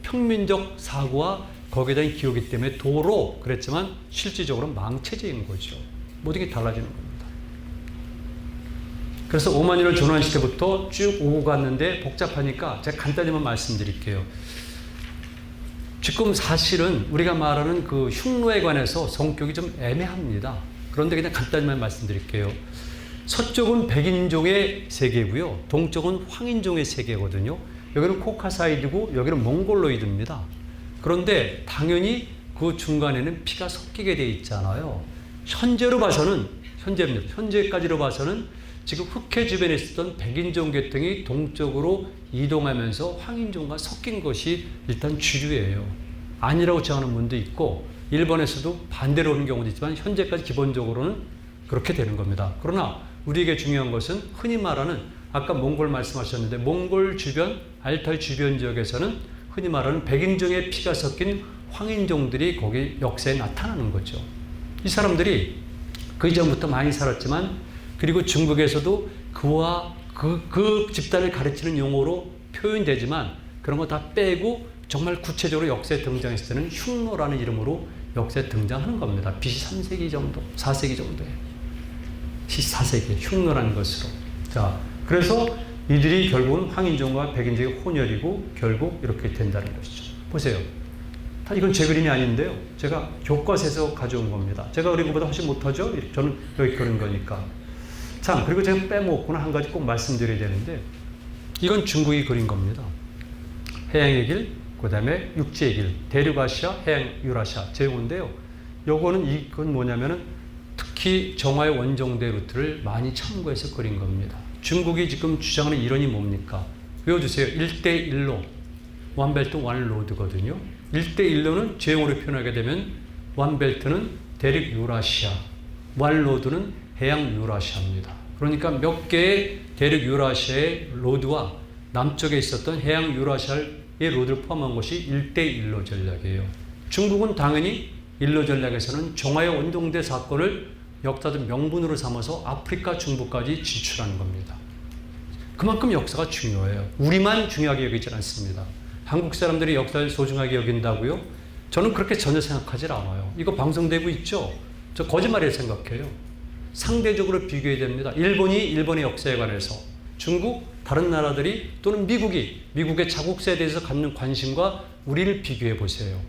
평민적 사고와 거기에 대한 기호기 때문에 도로 그랬지만 실질적으로 망체제인 거죠. 모든 게 달라지는 겁니다. 그래서 오만이를 전환 시대부터 쭉 오고 갔는데 복잡하니까 제가 간단히만 말씀드릴게요. 지금 사실은 우리가 말하는 그 흉노에 관해서 성격이 좀 애매합니다. 그런데 그냥 간단히만 말씀드릴게요. 서쪽은 백인종의 세계고요. 동쪽은 황인종의 세계거든요. 여기는 코카사이드고 여기는 몽골로이드입니다. 그런데 당연히 그 중간에는 피가 섞이게 돼 있잖아요. 현재로 봐서는 현재까지로 봐서는 지금 흑해 주변에 있었던 백인종 계통이 동쪽으로 이동하면서 황인종과 섞인 것이 일단 주류예요. 아니라고 주장하는 분도 있고 일본에서도 반대로 오는 경우도 있지만 현재까지 기본적으로는 그렇게 되는 겁니다. 그러나 우리에게 중요한 것은 흔히 말하는 아까 몽골 말씀하셨는데 몽골 주변, 알타이 주변 지역에서는 흔히 말하는 백인종의 피가 섞인 황인종들이 거기 역사에 나타나는 거죠. 이 사람들이 그 이전부터 많이 살았지만 그리고 중국에서도 그와 그 집단을 가르치는 용어로 표현되지만 그런 거 다 빼고 정말 구체적으로 역사에 등장했을 때는 흉노라는 이름으로 역사에 등장하는 겁니다. BC 3세기 정도, 4세기 정도에. BC 4세기, 흉노라는 것으로. 자, 그래서 이들이 결국은 황인종과 백인종의 혼혈이고 결국 이렇게 된다는 것이죠. 보세요. 이건 제 그림이 아닌데요. 제가 교과서에서 가져온 겁니다. 제가 그린 것보다 훨씬 못하죠? 저는 여기 그린 거니까. 참, 그리고 제가 빼먹었구나. 한 가지 꼭 말씀드려야 되는데, 이건 중국이 그린 겁니다. 해양의 길, 그 다음에 육지의 길, 대륙아시아, 해양 유라시아 제공인데요. 이건 뭐냐면은 특히 정화의 원정대 루트를 많이 참고해서 그린 겁니다. 중국이 지금 주장하는 이론이 뭡니까? 외워주세요. 1대1로, 원벨트, 원로드거든요. 1대1로는 제형으로 표현하게 되면 원벨트는 대륙 유라시아, 원로드는 해양 유라시아입니다. 그러니까 몇 개의 대륙 유라시아의 로드와 남쪽에 있었던 해양 유라시아의 로드를 포함한 것이 1대1로 전략이에요. 중국은 당연히 일로 전략에서는 정화의 원정대 사건을 역사적 명분으로 삼아서 아프리카 중부까지 진출하는 겁니다. 그만큼 역사가 중요해요. 우리만 중요하게 여기지 않습니다. 한국 사람들이 역사를 소중하게 여긴다고요? 저는 그렇게 전혀 생각하지 않아요. 이거 방송되고 있죠? 저 거짓말이라고 생각해요. 상대적으로 비교해야 됩니다. 일본이 일본의 역사에 관해서, 중국, 다른 나라들이 또는 미국이 미국의 자국사에 대해서 갖는 관심과 우리를 비교해 보세요.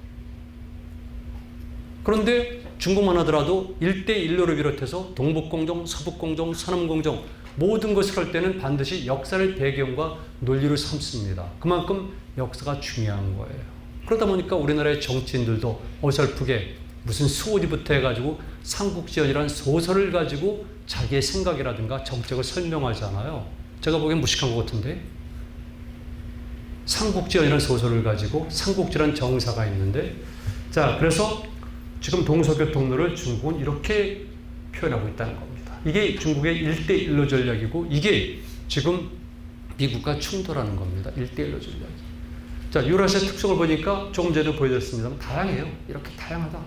그런데 중국만 하더라도 1대1로를 비롯해서 동북공정, 서북공정, 서남공정 모든 것을 할 때는 반드시 역사를 배경과 논리로 삼습니다. 그만큼 역사가 중요한 거예요. 그러다 보니까 우리나라의 정치인들도 어설프게 무슨 수호지부터 해가지고 삼국지연이라는 소설을 가지고 자기의 생각이라든가 정책을 설명하잖아요. 제가 보기엔 무식한 것 같은데, 삼국지연이라는 소설을 가지고 삼국지라는 정사가 있는데, 자, 그래서 지금 동서교통로를 중국은 이렇게 표현하고 있다는 겁니다. 이게 중국의 1대1로 전략이고, 이게 지금 미국과 충돌하는 겁니다. 1대1로 전략이. 자, 유라시아 특성을 보니까 조금 전에도 보여줬습니다만 다양해요. 이렇게 다양하다.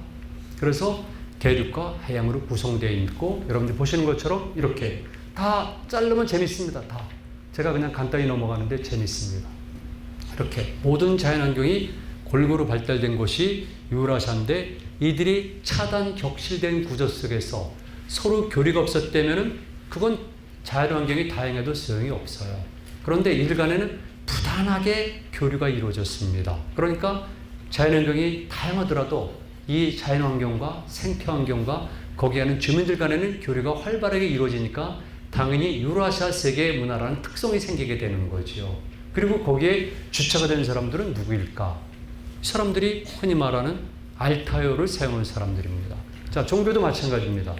그래서 대륙과 해양으로 구성되어 있고, 여러분들 보시는 것처럼 이렇게 다 자르면 재밌습니다. 다. 제가 그냥 간단히 넘어가는데 재밌습니다. 이렇게 모든 자연환경이 골고루 발달된 곳이 유라시아인데, 이들이 차단 격실된 구조 속에서 서로 교류가 없었다면은 그건 자연환경이 다양해도 소용이 없어요. 그런데 이들 간에는 부단하게 교류가 이루어졌습니다. 그러니까 자연환경이 다양하더라도 이 자연환경과 생태환경과 거기에 있는 주민들 간에는 교류가 활발하게 이루어지니까 당연히 유라시아 세계의 문화라는 특성이 생기게 되는 거죠. 그리고 거기에 주체가 된 사람들은 누구일까? 사람들이 흔히 말하는 알타이어를 사용하는 사람들입니다. 자, 종교도 마찬가지입니다.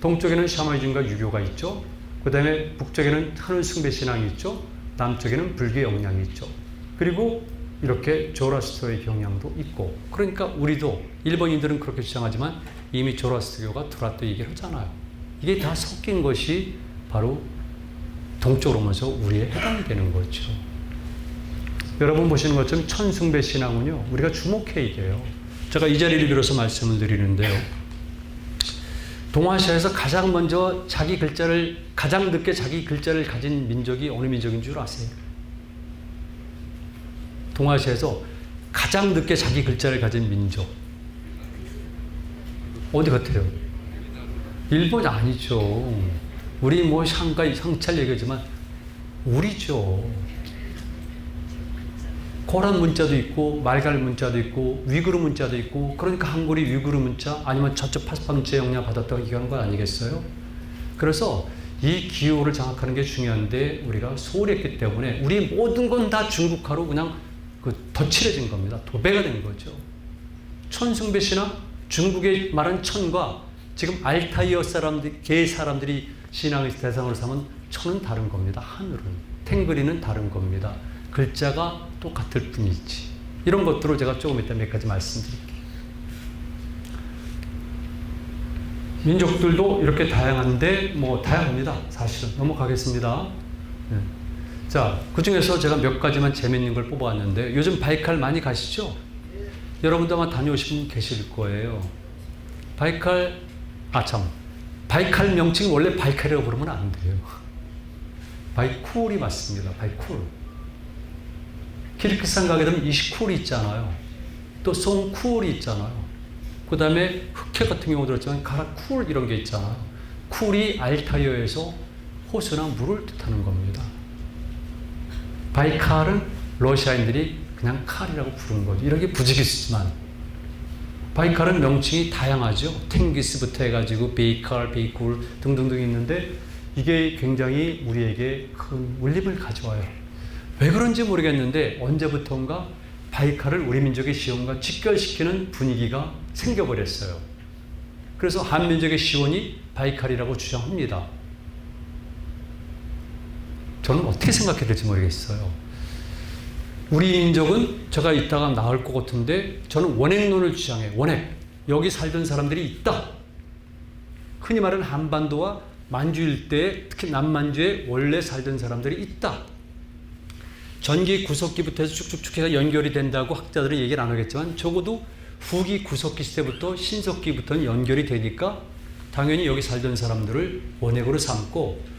동쪽에는 샤머니즘과 유교가 있죠. 그 다음에 북쪽에는 하늘 숭배 신앙이 있죠. 남쪽에는 불교 영향이 있죠. 그리고 이렇게 조라스터의 경향도 있고, 그러니까 우리도 일본인들은 그렇게 주장하지만 이미 조라스터교가 들어왔다 얘기를 하잖아요. 이게 다 섞인 것이 바로 동쪽으로 오면서 우리에 해당이 되는 거죠. 여러분 보시는 것처럼 천숭배 신앙은요, 우리가 주목해야 돼요. 제가 이 자리를 빌어서 말씀을 드리는데요. 동아시아에서 가장 먼저 가장 늦게 자기 글자를 가진 민족이 어느 민족인 줄 아세요? 동아시아에서 가장 늦게 자기 글자를 가진 민족. 어디 같아요? 일본이 아니죠. 우리 뭐 샹가이, 상찰 얘기하지만 우리죠. 고란 문자도 있고 말갈 문자도 있고 위구르 문자도 있고, 그러니까 한글이 위구르 문자 아니면 저쪽 파스파문자 영향 받았다고 얘기하는 건 아니겠어요? 그래서 이 기호를 장악하는 게 중요한데 우리가 소홀히 했기 때문에 우리 모든 건 다 중국화로 그냥 덧칠해진 겁니다. 도배가 된 거죠. 천숭배 신앙, 중국의 말한 천과 지금 알타이어 사람들, 개 사람들이 신앙의 대상으로 삼은 천은 다른 겁니다. 하늘은. 탱그리는 다른 겁니다. 글자가 똑같을 뿐이지. 이런 것들을 제가 조금 이따 몇 가지 말씀드릴게요. 민족들도 이렇게 다양한데 다양합니다. 사실은. 넘어가겠습니다. 네. 자, 그 중에서 제가 몇 가지만 재밌는 걸 뽑아왔는데, 요즘 바이칼 많이 가시죠? 여러분도 아마 다녀오신 분 계실 거예요. 바이칼 명칭 원래 바이칼이라고 부르면 안 돼요. 바이쿨이 맞습니다. 바이쿨. 키르기스탄 가게 되면 이시쿨이 있잖아요. 또 송쿨이 있잖아요. 그 다음에 흑해 같은 경우 들었지만 가라쿨 이런 게 있잖아요. 쿨이 알타이어에서 호수나 물을 뜻하는 겁니다. 바이칼은 러시아인들이 그냥 칼이라고 부르는 거죠. 이렇게 부지기수지만 바이칼은 명칭이 다양하죠. 탱기스부터 해가지고 베이칼, 베이쿨 등등등 있는데 이게 굉장히 우리에게 큰 울림을 가져와요. 왜 그런지 모르겠는데 언제부턴가 바이칼을 우리 민족의 시온과 직결시키는 분위기가 생겨버렸어요. 그래서 한민족의 시온이 바이칼이라고 주장합니다. 저는 어떻게 생각해야 될지 모르겠어요. 우리 민족은 제가 이따가 나올 것 같은데 저는 원액론을 주장해요. 원액. 여기 살던 사람들이 있다. 흔히 말하는 한반도와 만주 일대에 특히 남만주에 원래 살던 사람들이 있다. 전기 구석기부터 해서 쭉쭉쭉 해서 연결이 된다고 학자들은 얘기를 안 하겠지만 적어도 후기 구석기 시대부터 신석기부터는 연결이 되니까 당연히 여기 살던 사람들을 원액으로 삼고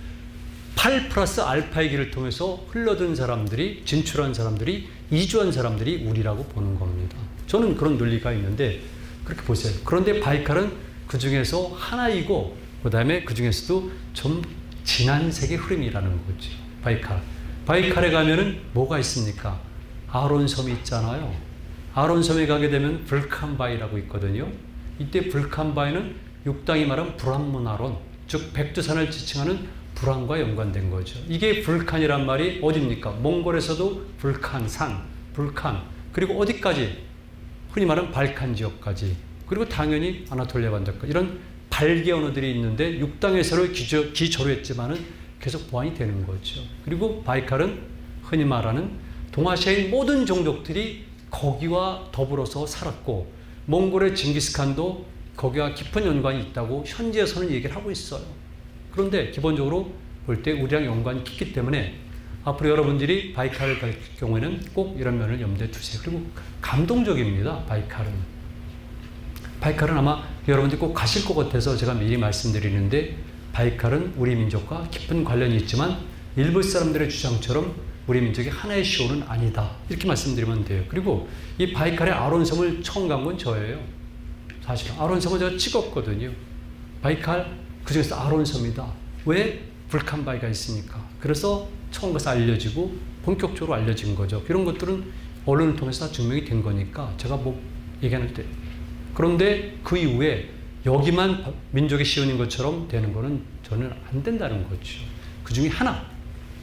8 플러스 알파의 길을 통해서 흘러든 사람들이 진출한 사람들이 이주한 사람들이 우리라고 보는 겁니다. 저는 그런 논리가 있는데 그렇게 보세요. 그런데 바이칼은 그 중에서 하나이고 그 다음에 그 중에서도 좀 지난 세계 흐름이라는 거죠. 바이칼에 가면은 뭐가 있습니까? 아론섬이 있잖아요. 아론섬에 가게 되면 불칸바이라고 있거든요. 이때 불칸바이는 육당이 말하는 불암문아론, 즉 백두산을 지칭하는 불안과 연관된 거죠. 이게 불칸이란 말이 어디입니까? 몽골에서도 불칸산, 불칸, 그리고 어디까지? 흔히 말하는 발칸 지역까지, 그리고 당연히 아나톨리아 반도까지 이런 발기 언어들이 있는데 육당에서는 기저로했지만은 계속 보완이 되는 거죠. 그리고 바이칼은 흔히 말하는 동아시아의 모든 종족들이 거기와 더불어서 살았고 몽골의 징기스칸도 거기와 깊은 연관이 있다고 현지에서는 얘기를 하고 있어요. 그런데 기본적으로 볼 때 우리랑 연관이 깊기 때문에 앞으로 여러분들이 바이칼을 갈 경우에는 꼭 이런 면을 염두에 두세요. 그리고 감동적입니다. 바이칼은 아마 여러분들이 꼭 가실 것 같아서 제가 미리 말씀드리는데 바이칼은 우리 민족과 깊은 관련이 있지만 일부 사람들의 주장처럼 우리 민족의 하나의 시온은 아니다. 이렇게 말씀드리면 돼요. 그리고 이 바이칼의 아론섬을 처음 간 건 저예요. 사실 아론섬은 제가 찍었거든요. 바이칼 그중에서 아론섬이다. 왜? 불칸바이가 있으니까. 그래서 처음 가서 알려지고 본격적으로 알려진 거죠. 이런 것들은 언론을 통해서 다 증명이 된 거니까 제가 뭐 얘기하는 때. 그런데 그 이후에 여기만 민족의 시온인 것처럼 되는 거는 저는 안 된다는 거죠. 그 중에 하나.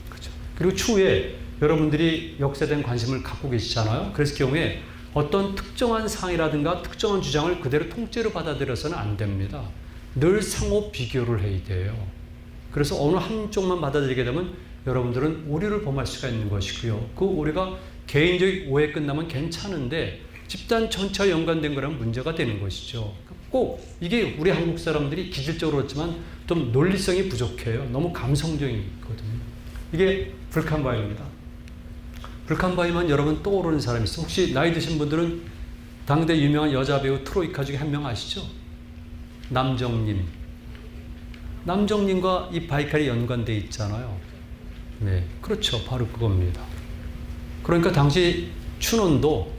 그죠. 그리고 추후에 여러분들이 역사에 대한 관심을 갖고 계시잖아요. 그래서 경우에 어떤 특정한 상이라든가 특정한 주장을 그대로 통째로 받아들여서는 안 됩니다. 늘 상호 비교를 해야 돼요. 그래서 어느 한쪽만 받아들이게 되면 여러분들은 오류를 범할 수가 있는 것이고요. 그 오류가 개인적 오해에 끝나면 괜찮은데 집단 전체와 연관된 거라면 문제가 되는 것이죠. 꼭 이게 우리 한국 사람들이 기질적으로 그렇지만 좀 논리성이 부족해요. 너무 감성적이거든요. 이게 불칸바이입니다. 불칸바이만 여러분 떠오르는 사람이 있어요. 혹시 나이 드신 분들은 당대 유명한 여자 배우 트로이카 중에 한 명 아시죠? 남정님. 남정님과 이 바이칼이 연관되어 있잖아요. 네, 그렇죠. 바로 그겁니다. 그러니까 당시 춘원도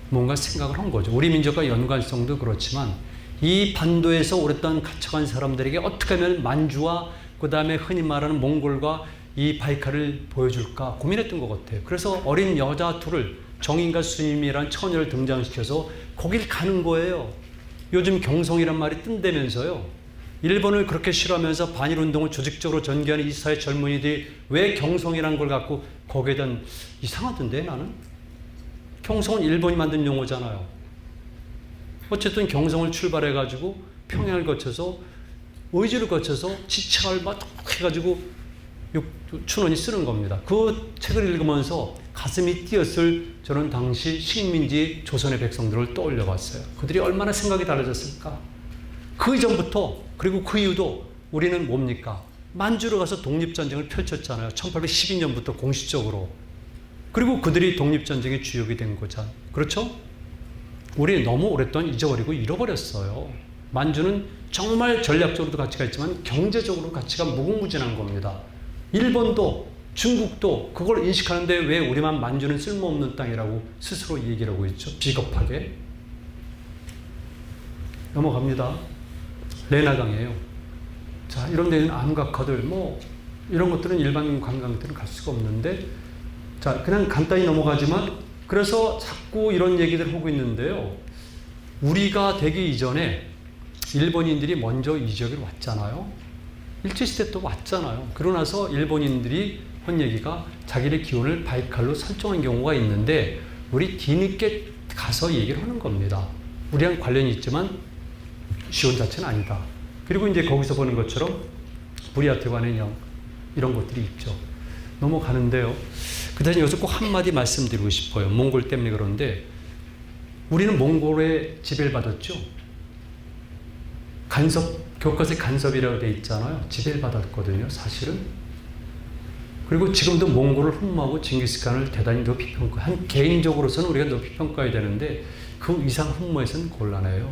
뭔가 생각을 한 거죠. 우리 민족과 연관성도 그렇지만 이 반도에서 오랫동안 갇혀간 사람들에게 어떻게 하면 만주와 그 다음에 흔히 말하는 몽골과 이 바이칼을 보여줄까 고민했던 것 같아요. 그래서 어린 여자 둘을 정인과 수님이라는 처녀를 등장시켜서 거길 가는 거예요. 요즘 경성이란 말이 뜬다면서요. 일본을 그렇게 싫어하면서 반일운동을 조직적으로 전개하는 이 사회 젊은이들이 왜 경성이라는 걸 갖고 거기에 대한 이상하던데 나는? 경성은 일본이 만든 용어잖아요. 어쨌든 경성을 출발해가지고 평양을 거쳐서 의지를 거쳐서 지창을 막 해가지고 춘원이 쓰는 겁니다. 그 책을 읽으면서 가슴이 뛰었을 저는 당시 식민지 조선의 백성들을 떠올려 봤어요. 그들이 얼마나 생각이 달라졌을까? 그 이전부터 그리고 그 이후도 우리는 뭡니까? 만주로 가서 독립전쟁을 펼쳤잖아요. 1812년부터 공식적으로. 그리고 그들이 독립전쟁의 주역이 된 거잖아요. 그렇죠? 우리 너무 오랫동안 잊어버리고 잃어버렸어요. 만주는 정말 전략적으로도 가치가 있지만 경제적으로 가치가 무궁무진한 겁니다. 일본도 중국도 그걸 인식하는데 왜 우리만 만주는 쓸모없는 땅이라고 스스로 얘기를 하고 있죠. 비겁하게. 넘어갑니다. 레나강이에요. 자, 이런 데는 암각화들 뭐 이런 것들은 일반 관광객들은 갈 수가 없는데 자, 그냥 간단히 넘어가지만 그래서 자꾸 이런 얘기들 하고 있는데요. 우리가 되기 이전에 일본인들이 먼저 이 지역에 왔잖아요. 일제시대 또 왔잖아요. 그러고 나서 일본인들이 한 얘기가 자기의 기원을 바이칼로 설정한 경우가 있는데 우리 뒤늦게 가서 얘기를 하는 겁니다. 우리랑 관련이 있지만 지원 자체는 아니다. 그리고 이제 거기서 보는 것처럼 부리아트관의 영 이런 것들이 있죠. 넘어가는데요. 그 다음에 여기서 꼭 한마디 말씀드리고 싶어요. 몽골 때문에 그런데 우리는 몽골의 지배를 받았죠. 교과서에 간섭이라고 되어 있잖아요. 지배를 받았거든요. 사실은. 그리고 지금도 몽골을 흠모하고 징기스칸을 대단히 높이 평가. 개인적으로서는 우리가 높이 평가해야 되는데 그 이상 흠모해서는 곤란해요.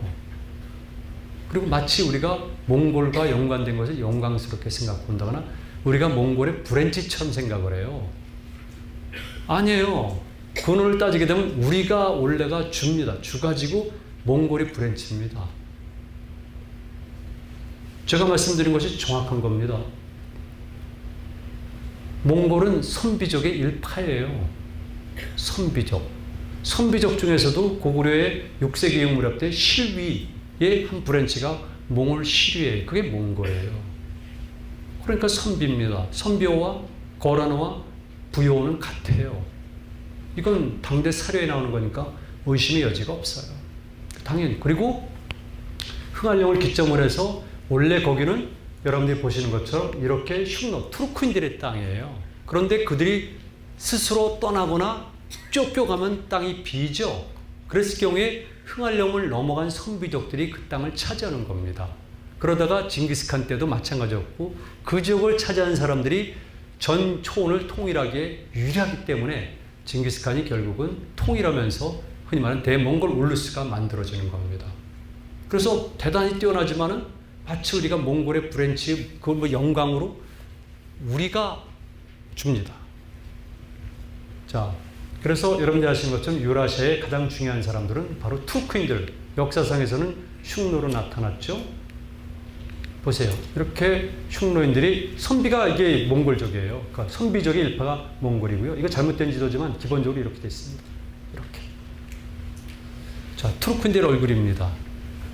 그리고 마치 우리가 몽골과 연관된 것을 영광스럽게 생각한다거나 우리가 몽골의 브랜치처럼 생각을 해요. 아니에요. 근원을 따지게 되면 우리가 원래가 주입니다. 주 가지고 몽골이 브랜치입니다. 제가 말씀드린 것이 정확한 겁니다. 몽골은 선비족의 일파예요. 선비족. 선비족 중에서도 고구려의 6세기 무렵 때 실위의 한 브랜치가 몽골 실위예요. 그게 몽골이에요. 그러니까 선비입니다. 선비어와 거란어와 부여어는 같아요. 이건 당대 사료에 나오는 거니까 의심의 여지가 없어요. 당연히. 그리고 흥할령을 기점으로 해서 원래 거기는 여러분들이 보시는 것처럼 이렇게 흉노, 투르크인들의 땅이에요. 그런데 그들이 스스로 떠나거나 쫓겨가면 땅이 비죠. 그랬을 경우에 흥할령을 넘어간 선비족들이 그 땅을 차지하는 겁니다. 그러다가 징기스칸 때도 마찬가지였고 그 지역을 차지한 사람들이 전 초원을 통일하기에 유리하기 때문에 징기스칸이 결국은 통일하면서 흔히 말하는 대몽골 울루스가 만들어지는 겁니다. 그래서 대단히 뛰어나지만은 마치 우리가 몽골의 브랜치 그걸 뭐 영광으로 우리가 줍니다. 자, 그래서 여러분들이 아시는 것처럼 유라시아의 가장 중요한 사람들은 바로 투르크인들, 역사상에서는 흉노로 나타났죠. 보세요. 이렇게 흉노인들이 선비가 이게 몽골족이에요. 그러니까 선비족의 일파가 몽골이고요. 이거 잘못된 지도지만 기본적으로 이렇게 되어 있습니다. 이렇게. 자, 투르크인들의 얼굴입니다.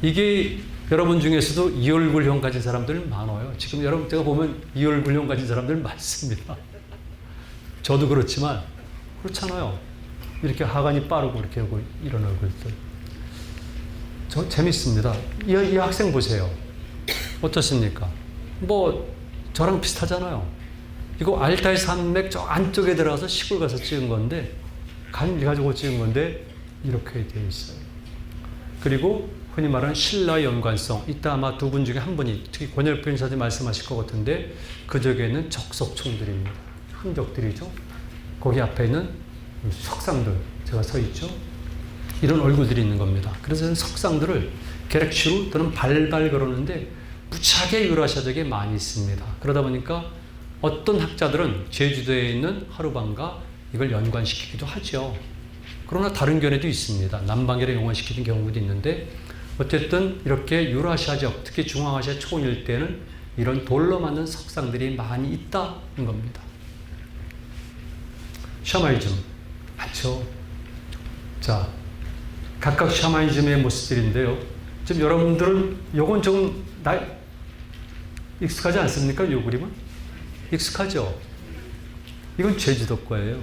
이게 여러분 중에서도 이 얼굴형 가진 사람들 많아요. 지금 여러분 제가 보면 이 얼굴형 가진 사람들 많습니다. 저도 그렇지만 그렇잖아요. 이렇게 하관이 빠르고 이렇게 하고 이런 얼굴들. 저 재밌습니다. 이 학생 보세요. 어떻습니까? 뭐 저랑 비슷하잖아요. 이거 알타이 산맥 저 안쪽에 들어가서 시골 가서 찍은 건데 간 가지고 찍은 건데 이렇게 되어 있어요. 그리고 흔히 말하는 신라의 연관성. 이따 아마 두 분 중에 한 분이 특히 권열표 인사님 말씀하실 것 같은데 그 적에 있는 적석총들입니다. 흔적들이죠. 거기 앞에 있는 석상들 제가 서 있죠. 이런 얼굴들이 있는 겁니다. 그래서 석상들을 게렉시로 또는 발발 걸었는데 무지하게 유라시아적에 많이 있습니다. 그러다 보니까 어떤 학자들은 제주도에 있는 하루방과 이걸 연관시키기도 하죠. 그러나 다른 견해도 있습니다. 남방계를 연관시키는 경우도 있는데 어쨌든 이렇게 유라시아적, 특히 중앙아시아 초원 일대는 이런 돌로 만든 석상들이 많이 있다는 겁니다. 샤머니즘 맞죠? 자, 각각 샤머니즘의 모습들인데요. 지금 여러분들은 요건 좀 익숙하지 않습니까? 요 그림은? 익숙하죠? 이건 제주도 거예요.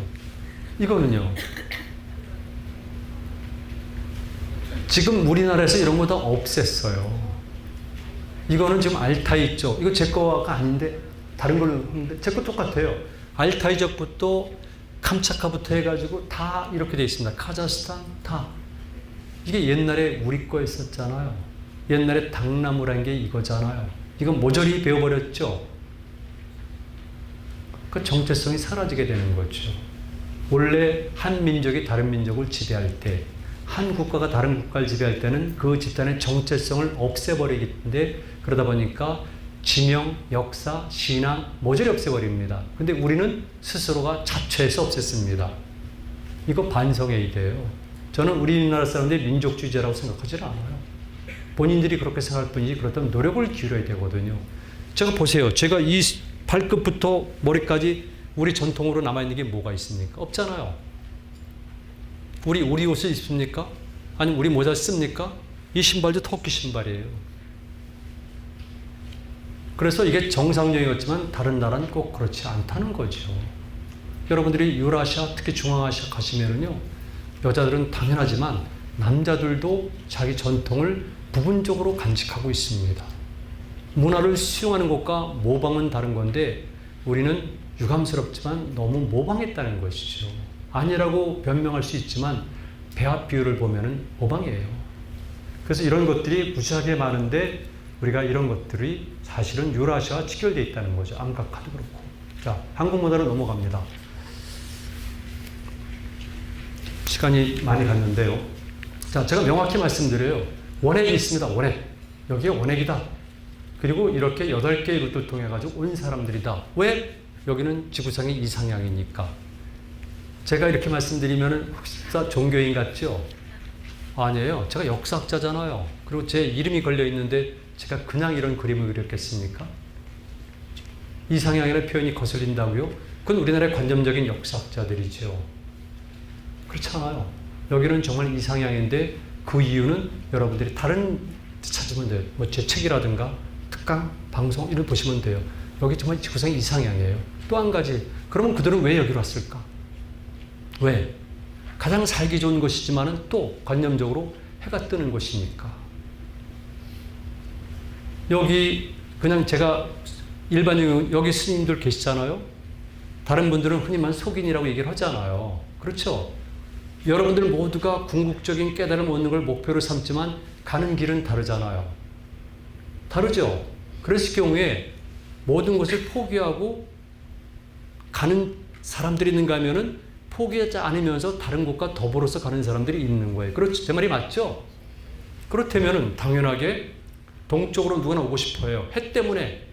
이거는요. 지금 우리나라에서 이런 거 다 없앴어요. 이거는 지금 알타이 있죠. 이거 제 거가 아닌데 다른 걸로 했는데 제 거 똑같아요. 알타이족부터 캄차카부터 해가지고 다 이렇게 돼 있습니다. 카자흐스탄 다. 이게 옛날에 우리 거였었잖아요. 옛날에 당나무란 게 이거잖아요. 이건 모조리 배워버렸죠. 그 정체성이 사라지게 되는 거죠. 원래 한 민족이 다른 민족을 지배할 때, 한 국가가 다른 국가를 지배할 때는 그 집단의 정체성을 없애버리기 때문에 그러다 보니까 지명, 역사, 신앙 모조리 없애버립니다. 근데 우리는 스스로가 자초해서 없앴습니다. 이거 반성의 이데요. 저는 우리나라 사람들이 민족주의자라고 생각하지는 않아요. 본인들이 그렇게 생각할 뿐이지 그렇다면 노력을 기울여야 되거든요. 제가 보세요. 제가 이 발끝부터 머리까지 우리 전통으로 남아있는 게 뭐가 있습니까? 없잖아요. 우리 옷을 입습니까? 아니면 우리 모자 씁니까? 이 신발도 터키 신발이에요. 그래서 이게 정상적이었지만 다른 나라는 꼭 그렇지 않다는 거죠. 여러분들이 유라시아, 특히 중앙아시아 가시면은요, 여자들은 당연하지만 남자들도 자기 전통을 부분적으로 간직하고 있습니다. 문화를 수용하는 것과 모방은 다른 건데 우리는 유감스럽지만 너무 모방했다는 것이죠. 아니라고 변명할 수 있지만 배합 비율을 보면은 모방이에요. 그래서 이런 것들이 무지하게 많은데 우리가 이런 것들이 사실은 유라시아와 직결되어 있다는 거죠. 암각화도 그렇고. 자, 한국 문화로 넘어갑니다. 시간이 많이 갔는데요. 자, 제가 명확히 말씀드려요. 원액이 있습니다. 원액. 여기에 원액이다. 그리고 이렇게 8개의 루트를 통해 가지고 온 사람들이다. 왜? 여기는 지구상의 이상향이니까. 제가 이렇게 말씀드리면 혹시 종교인 같죠? 아니에요. 제가 역사학자잖아요. 그리고 제 이름이 걸려 있는데 제가 그냥 이런 그림을 그렸겠습니까? 이상향이라는 표현이 거슬린다고요? 그건 우리나라의 관념적인 역사학자들이죠. 그렇잖아요. 여기는 정말 이상향인데 그 이유는 여러분들이 다른 데 찾으면 돼요. 뭐 제 책이라든가 특강, 방송 이런 보시면 돼요. 여기 정말 지구상의 이상향이에요. 또 한 가지, 그러면 그들은 왜 여기로 왔을까? 왜? 가장 살기 좋은 것이지만은 또 관념적으로 해가 뜨는 것이니까. 여기 그냥 제가 일반적인 여기 스님들 계시잖아요. 다른 분들은 흔히만 속인이라고 얘기를 하잖아요. 그렇죠? 여러분들 모두가 궁극적인 깨달음을 얻는 걸 목표로 삼지만 가는 길은 다르잖아요. 다르죠? 그랬을 경우에 모든 것을 포기하고 가는 사람들이 있는가 하면은 포기하지 않으면서 다른 곳과 더불어서 가는 사람들이 있는 거예요. 그렇죠? 제 말이 맞죠? 그렇다면은 당연하게 동쪽으로 누구나 오고 싶어요. 해 때문에.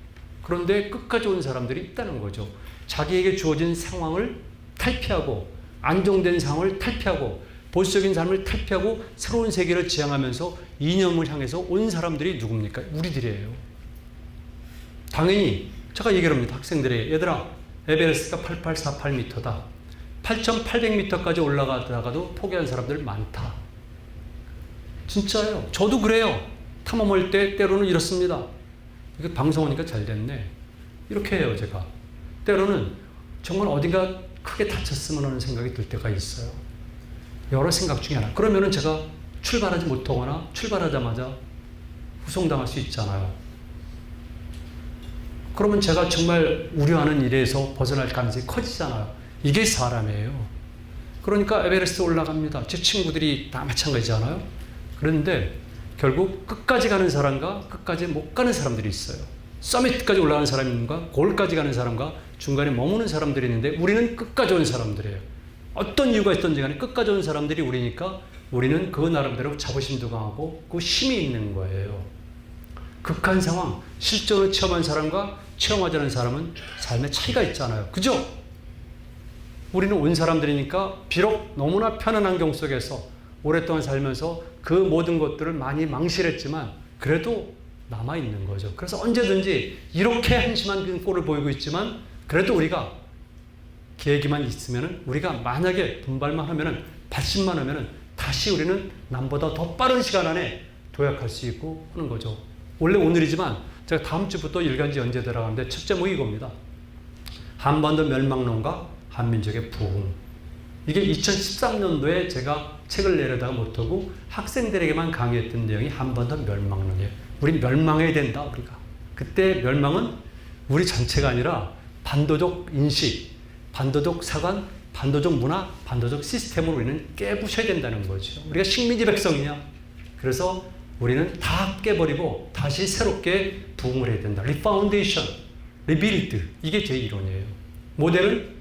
그런데 끝까지 온 사람들이 있다는 거죠. 자기에게 주어진 상황을 탈피하고 안정된 상황을 탈피하고 보수적인 삶을 탈피하고 새로운 세계를 지향하면서 이념을 향해서 온 사람들이 누굽니까? 우리들이에요. 당연히 제가 얘기를 합니다. 학생들에게. 얘들아, 에베레스트가 8848m다. 8800m까지 올라가다가도 포기한 사람들 많다. 진짜예요. 저도 그래요. 탐험할 때 때로는 이렇습니다. 이게 방송하니까 잘 됐네. 이렇게 해요, 제가. 때로는 정말 어딘가 크게 다쳤으면 하는 생각이 들 때가 있어요. 여러 생각 중에 하나. 그러면은 제가 출발하지 못하거나 출발하자마자 후송당할 수 있잖아요. 그러면 제가 정말 우려하는 일에서 벗어날 가능성이 커지잖아요. 이게 사람이에요. 그러니까 에베레스트 올라갑니다. 제 친구들이 다 마찬가지잖아요. 그런데 결국 끝까지 가는 사람과 끝까지 못 가는 사람들이 있어요. 서밋까지 올라가는 사람이 있는가, 골까지 가는 사람과 중간에 머무는 사람들이 있는데 우리는 끝까지 온 사람들이에요. 어떤 이유가 있든지 간에 끝까지 온 사람들이 우리니까 우리는 그 나름대로 자부심도 강하고 그 힘이 있는 거예요. 극한 상황, 실전을 체험한 사람과 체험하지 않은 사람은 삶의 차이가 있잖아요. 그죠? 우리는 온 사람들이니까 비록 너무나 편한 환경 속에서 오랫동안 살면서 그 모든 것들을 많이 망실했지만 그래도 남아있는 거죠. 그래서 언제든지 이렇게 한심한 꼴을 보이고 있지만 그래도 우리가 계기만 있으면은 우리가 만약에 분발만 하면은 발심만 하면은 다시 우리는 남보다 더 빠른 시간 안에 도약할 수 있고 하는 거죠. 원래 오늘이지만 제가 다음 주부터 일간지 연재 들어가는데 첫 제목이 이겁니다. 한반도 멸망론과 한민족의 부흥. 이게 2013년도에 제가 책을 내려다가 못하고 학생들에게만 강의했던 내용이 한반도 멸망론이에요. 우리 멸망해야 된다, 우리가. 그때 멸망은 우리 전체가 아니라 반도적 인식, 반도적 사관, 반도적 문화, 반도적 시스템을 우리는 깨부셔야 된다는 거죠. 우리가 식민지 백성이냐? 그래서 우리는 다 깨버리고 다시 새롭게 부흥을 해야 된다. 리파운데이션, 리빌드. 이게 제 이론이에요. 모델은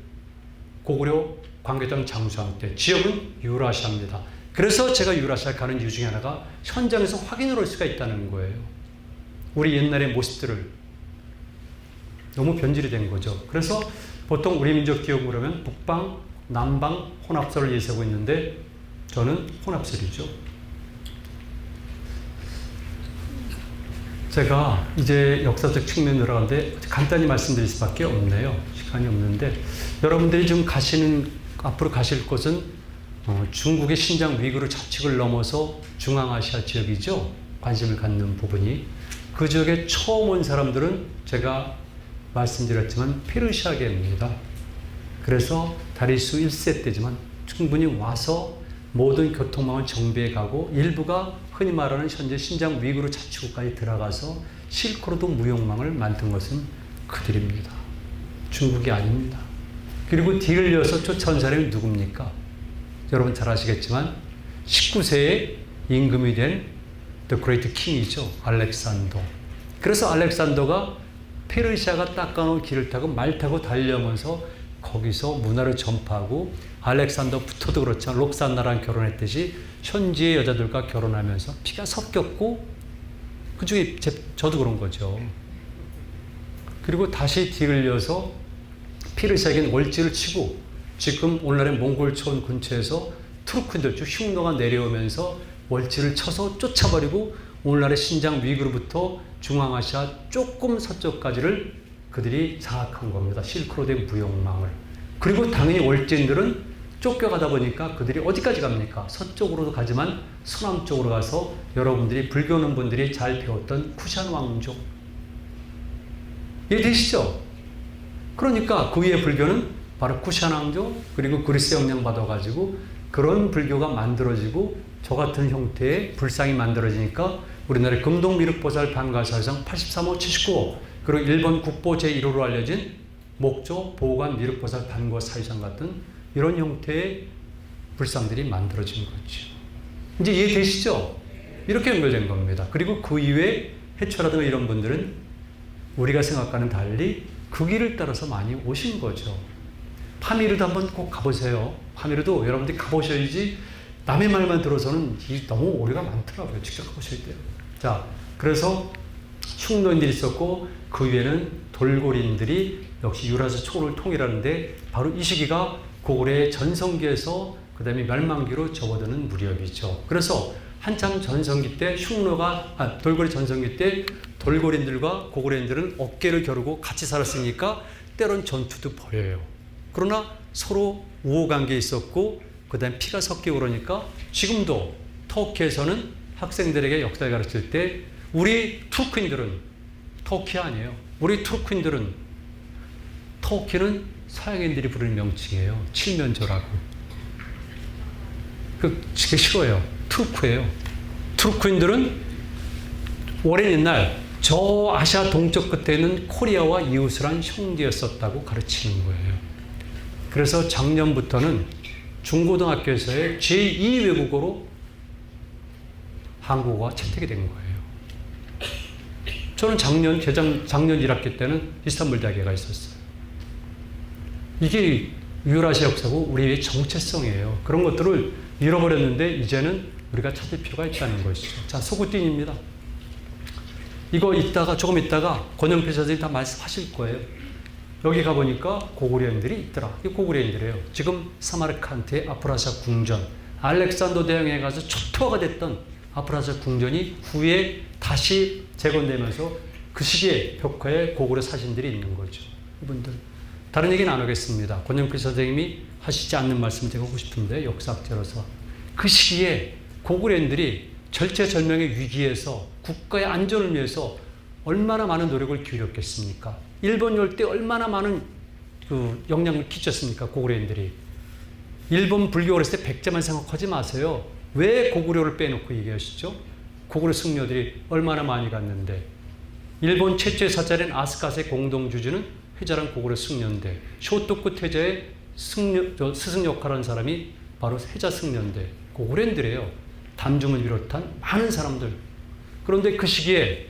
고구려 광개장 장수왕 때, 지역은 유라시아입니다. 그래서 제가 유라시아 가는 이유 중에 하나가 현장에서 확인을 할 수가 있다는 거예요. 우리 옛날의 모습들을. 너무 변질이 된 거죠. 그래서 보통 우리 민족 기억으로 하면 북방, 남방 혼합설을 예시하고 있는데 저는 혼합설이죠. 제가 이제 역사적 측면으로 가는데 간단히 말씀드릴 수밖에 없네요. 시간이 없는데 여러분들이 지금 앞으로 가실 곳은 중국의 신장 위구르 자치국을 넘어서 중앙아시아 지역이죠. 관심을 갖는 부분이. 그 지역에 처음 온 사람들은 제가 말씀드렸지만 페르시아계입니다. 그래서 다리수 1세 때지만 충분히 와서 모든 교통망을 정비해 가고 일부가 흔히 말하는 현재 신장 위구르 자치국까지 들어가서 실크로드 무역망을 만든 것은 그들입니다. 중국이 아닙니다. 그리고 뒤를 이어서 쫓아온 사람이 누굽니까? 여러분 잘 아시겠지만 19세에 임금이 된 The Great King이죠. 알렉산더. 그래서 알렉산더가 페르시아가 닦아놓은 길을 타고 말 타고 달려오면서 거기서 문화를 전파하고 알렉산더부터도 그렇지만 록산나랑 결혼했듯이 현지의 여자들과 결혼하면서 피가 섞였고 그중에 저도 그런 거죠. 그리고 다시 뒤를 이어서 페르시아에겐 월지를 치고 지금 오늘날의 몽골촌 근처에서 투르크인들 쭉 흉노가 내려오면서 월지를 쳐서 쫓아버리고 오늘날의 신장 위구르부터 중앙아시아 조금 서쪽까지를 그들이 장악한 겁니다. 실크로드의 무역망을. 그리고 당연히 월지인들은 쫓겨가다 보니까 그들이 어디까지 갑니까? 서쪽으로도 가지만 서남쪽으로 가서 여러분들이 불교는 분들이 잘 배웠던 쿠샨 왕족. 이해되시죠? 그러니까 그 위에 불교는 바로 쿠샨 왕족 그리고 그리스 영향 받아가지고 그런 불교가 만들어지고 저 같은 형태의 불상이 만들어지니까 우리나라의 금동미륵보살 반가사상 83호 79호 그리고 일본 국보 제1호로 알려진 목조 보관 미륵보살 반고 사유상 같은 이런 형태의 불상들이 만들어진 거죠. 이제 이해되시죠? 이렇게 연결된 겁니다. 그리고 그 이후에 해초라든가 이런 분들은 우리가 생각과는 달리 그 길을 따라서 많이 오신 거죠. 파미르도 한번 꼭 가보세요. 파미르도 여러분들이 가보셔야지 남의 말만 들어서는 너무 오류가 많더라고요. 직접 가보셔야 돼요. 자, 그래서 흉노인들이 있었고 그 위에는 돌고린들이 역시 유라시아 초를 통일하는데 바로 이 시기가 고구려의 전성기에서 그 다음에 멸망기로 접어드는 무렵이죠. 그래서 한참 전성기 때 돌고래 전성기 때 돌고린들과 고구려인들은 어깨를 겨루고 같이 살았으니까 때론 전투도 벌여요. 그러나 서로 우호관계에 있었고 그 다음에 피가 섞이고 그러니까 지금도 터키에서는 학생들에게 역사를 가르칠 때 우리 투르크인들은 터키 아니에요. 우리 투르크인들은 터키는 서양인들이 부르는 명칭이에요. 칠면조라고. 그게 싫어요. 투르크예요. 투르크인들은 오랜 옛날 저 아시아 동쪽 끝에 있는 코리아와 이웃을 한 형제였었다고 가르치는 거예요. 그래서 작년부터는 중고등학교에서의 제2 외국어로 한국어가 채택이 된 거예요. 저는 작년 1학기 때는 이스탄불 대학에 가 있었어요. 이게 유라시아 역사고 우리의 정체성이에요. 그런 것들을 잃어버렸는데 이제는 우리가 찾을 필요가 있다는 것이죠. 자, 소구띵입니다. 이거 조금 있다가 권영필 선생님이 다 말씀하실 거예요. 여기 가보니까 고구려인들이 있더라. 이 고구려인들이에요. 지금 사마르칸트의 아프라시아 궁전, 알렉산더 대왕에 가서 초토화가 됐던 아프라시아 궁전이 후에 다시 재건되면서 그 시기에 벽화에 고구려 사진들이 있는 거죠. 이분들. 다른 얘기는 안 하겠습니다. 권영필 선생님이 하시지 않는 말씀 제가 하고 싶은데 역사학자로서 그 시기에 고구려인들이 절체절명의 위기에서 국가의 안전을 위해서 얼마나 많은 노력을 기울였겠습니까? 일본 열대 얼마나 많은 영향을 끼쳤습니까? 고구려인들이. 일본 불교를 했을 때 백제만 생각하지 마세요. 왜 고구려를 빼놓고 얘기하시죠? 고구려 승려들이 얼마나 많이 갔는데. 일본 최초의 사찰인 아스카스의 공동주주는 회자란 고구려 승려인데 쇼토쿠 태자의 스승 역할하는 사람이 바로 회자 승려인데 고구려인들이에요. 담중을 비롯한 많은 사람들. 그런데 그 시기에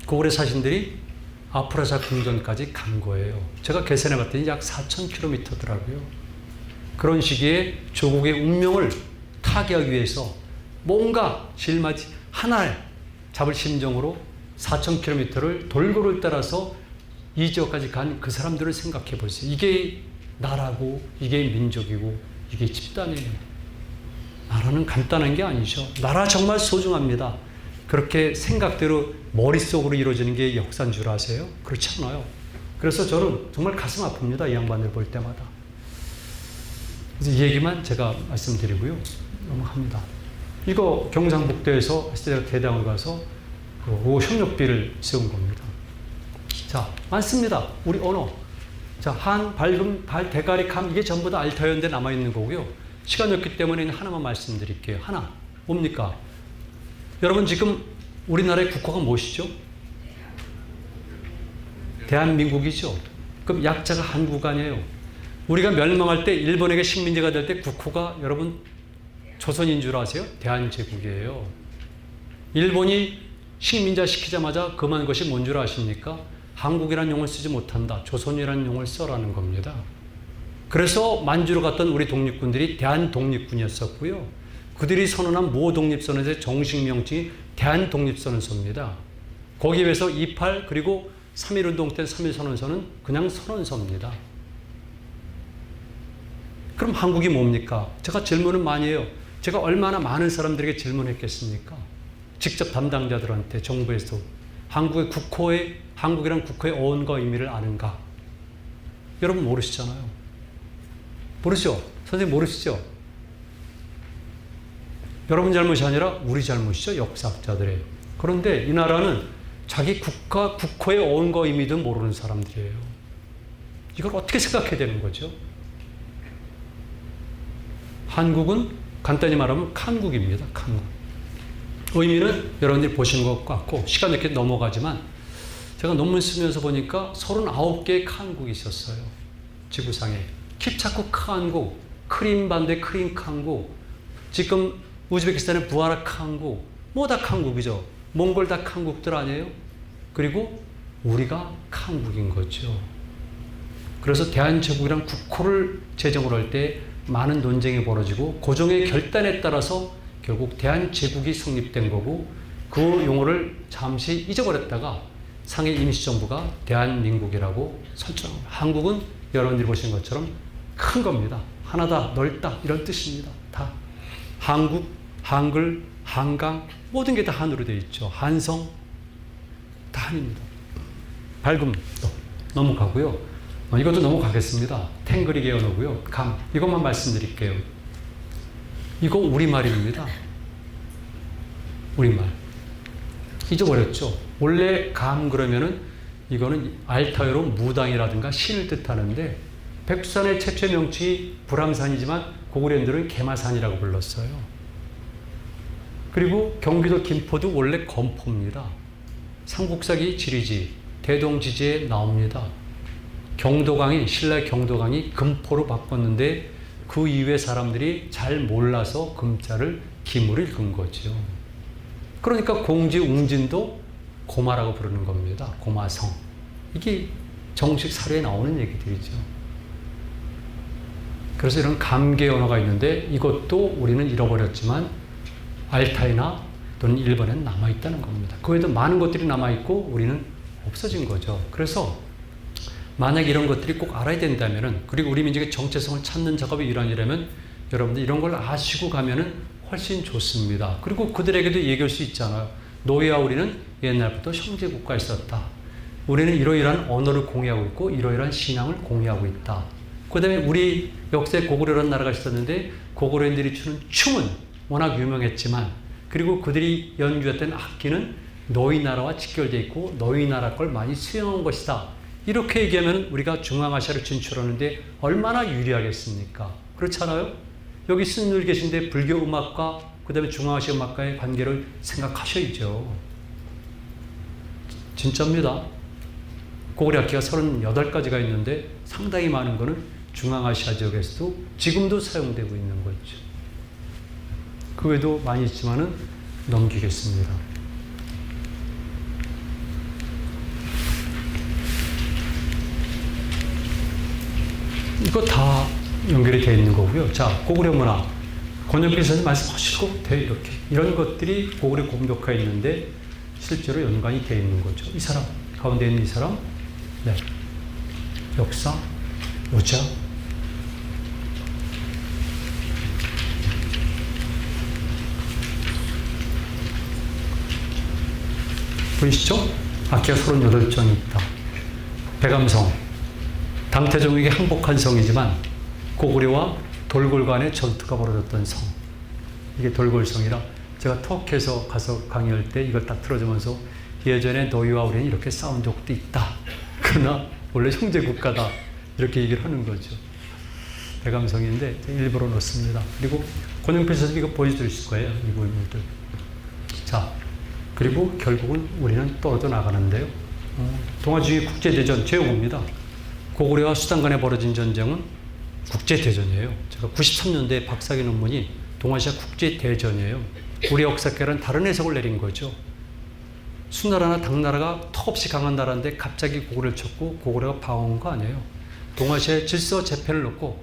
고구려 사신들이 아프라시아 궁전까지 간 거예요. 제가 계산해 봤더니 약 4,000km더라고요. 그런 시기에 조국의 운명을 타개하기 위해서 뭔가 실마지 하나를 잡을 심정으로 4,000km를 돌고를 따라서 이 지역까지 간 그 사람들을 생각해 보세요. 이게 나라고, 이게 민족이고, 이게 집단이에요. 나라는 간단한 게 아니죠. 나라 정말 소중합니다. 그렇게 생각대로 머릿속으로 이루어지는 게 역사인 줄 아세요? 그렇지 않아요. 그래서 저는 정말 가슴 아픕니다. 이 양반을 볼 때마다. 그래서 이 얘기만 제가 말씀드리고요. 넘어갑니다. 이거 경상북도에서 제가 대당을 가서 그 협력비를 세운 겁니다. 자, 많습니다. 우리 언어. 자, 한, 발금, 발, 대가리, 감, 이게 전부 다 알타였는데 남아있는 거고요. 시간이 없기 때문에 하나만 말씀드릴게요. 하나. 뭡니까? 여러분 지금 우리나라의 국호가 무엇이죠? 대한민국이죠. 그럼 약자가 한국 아니에요. 우리가 멸망할 때 일본에게 식민지가 될 때 국호가 여러분 조선인 줄 아세요? 대한제국이에요. 일본이 식민자 시키자마자 금한 것이 뭔 줄 아십니까? 한국이라는 용어를 쓰지 못한다. 조선이라는 용어를 써라는 겁니다. 그래서 만주로 갔던 우리 독립군들이 대한독립군이었었고요. 그들이 선언한 모독립선언의 정식 명칭이 대한독립선언서입니다. 거기에 비해서 28 그리고 3.1운동 때 3.1선언서는 그냥 선언서입니다. 그럼 한국이 뭡니까? 제가 질문을 많이 해요. 제가 얼마나 많은 사람들에게 질문했겠습니까? 직접 담당자들한테 정부에서 한국의 국호의 한국이란 국호의 어원과 의미를 아는가? 여러분 모르시잖아요. 모르시죠? 선생님 모르시죠? 여러분 잘못이 아니라 우리 잘못이죠. 역사학자들의. 그런데 이 나라는 자기 국가, 국호의 어원과 의미도 모르는 사람들이에요. 이걸 어떻게 생각해야 되는 거죠? 한국은 간단히 말하면 칸국입니다. 칸국. 의미는 여러분들이 보시는 것 같고 시간이 이렇게 넘어가지만 제가 논문 쓰면서 보니까 39개의 칸국이 있었어요. 지구상에. 킵차쿠 칸국, 크림 반도의 크림 칸국, 지금 우즈베키스탄의 부하라 칸국, 뭐 다 칸국이죠. 몽골 다 칸국들 아니에요? 그리고 우리가 칸국인 거죠. 그래서 대한제국이란 국호를 제정을 할 때 많은 논쟁이 벌어지고 고종의 결단에 따라서 결국 대한제국이 성립된 거고 그 용어를 잠시 잊어버렸다가 상해 임시정부가 대한민국이라고 설정합니다. 한국은 여러분들이 보신 것처럼 큰 겁니다. 하나다, 넓다 이런 뜻입니다. 다 한국, 한글, 한강 모든 게 다 한으로 되어 있죠. 한성 다 한입니다. 밝음 넘어가고요. 이것도 넘어가겠습니다. 탱그리게 언어고요. 감 이것만 말씀드릴게요. 이거 우리말입니다. 우리말. 잊어버렸죠. 원래 감 그러면은 이거는 알타어로 무당이라든가 신을 뜻하는데 백두산의 최초의 명칭이 불암산이지만 고구려인들은 개마산이라고 불렀어요. 그리고 경기도 김포도 원래 검포입니다. 삼국사기 지리지, 대동지지에 나옵니다. 경도강이 신라 경도강이 금포로 바꿨는데 그 이후에 사람들이 잘 몰라서 금자를 김으로 읽은 거죠. 그러니까 공지 웅진도 고마라고 부르는 겁니다. 고마성. 이게 정식 사료에 나오는 얘기들이죠. 그래서 이런 감개 언어가 있는데 이것도 우리는 잃어버렸지만 알타이나 또는 일본에는 남아있다는 겁니다. 그 외에도 많은 것들이 남아있고 우리는 없어진 거죠. 그래서 만약 이런 것들이 꼭 알아야 된다면은 그리고 우리 민족의 정체성을 찾는 작업의 일환이라면 여러분들 이런 걸 아시고 가면은 훨씬 좋습니다. 그리고 그들에게도 얘기할 수 있잖아요. 노예와 우리는 옛날부터 형제 국가에 있었다. 우리는 이러이러한 언어를 공유하고 있고 이러이러한 신앙을 공유하고 있다. 그 다음에 우리 역사에 고구려라는 나라가 있었는데 고구려인들이 추는 춤은 워낙 유명했지만 그리고 그들이 연주했던 악기는 너희 나라와 직결되어 있고 너희 나라 걸 많이 수용한 것이다. 이렇게 얘기하면 우리가 중앙아시아를 진출하는데 얼마나 유리하겠습니까? 그렇잖아요? 여기 스님들 계신데 불교 음악과 그 다음에 중앙아시아 음악과의 관계를 생각하셔야죠. 진짜입니다. 고구려 악기가 38가지가 있는데 상당히 많은 거는 중앙아시아 지역에서도 지금도 사용되고 있는 거죠. 그 외에도 많이 있지만은 넘기겠습니다. 이거 다 연결이 되어 있는 거고요. 자, 고구려 문화. 권영길 선생님 말씀하시고 이렇게 이런 것들이 고구려 공덕화에 있는데 실제로 연관이 되어 있는 거죠. 이 사람 가운데 있는 이 사람, 네, 역사, 우자. 보이시죠? 악기가 38종이 있다. 배감성. 당태종에게 항복한 성이지만 고구려와 돌골 간에 전투가 벌어졌던 성. 이게 돌골성이라 제가 터키에서 가서 강의할 때 이걸 딱 틀어주면서 예전에 너희와 우리는 이렇게 싸운 적도 있다. 그러나 원래 형제 국가다. 이렇게 얘기를 하는 거죠. 대감성인데 일부러 넣습니다. 그리고 권영필 선생님이 이거 보여드릴 거예요. 이 부분들. 자, 그리고 결국은 우리는 떨어져 나가는데요. 동아주의 국제대전 제5입니다. 고구려와 수단 간에 벌어진 전쟁은 국제대전이에요. 제가 93년도에 박사학위 논문이 동아시아 국제대전이에요. 우리 역사계는 다른 해석을 내린 거죠. 수나라나 당나라가 턱없이 강한 나라인데 갑자기 고구려를 쳤고 고구려가 방어한 거 아니에요. 동아시아에 질서 재편을 놓고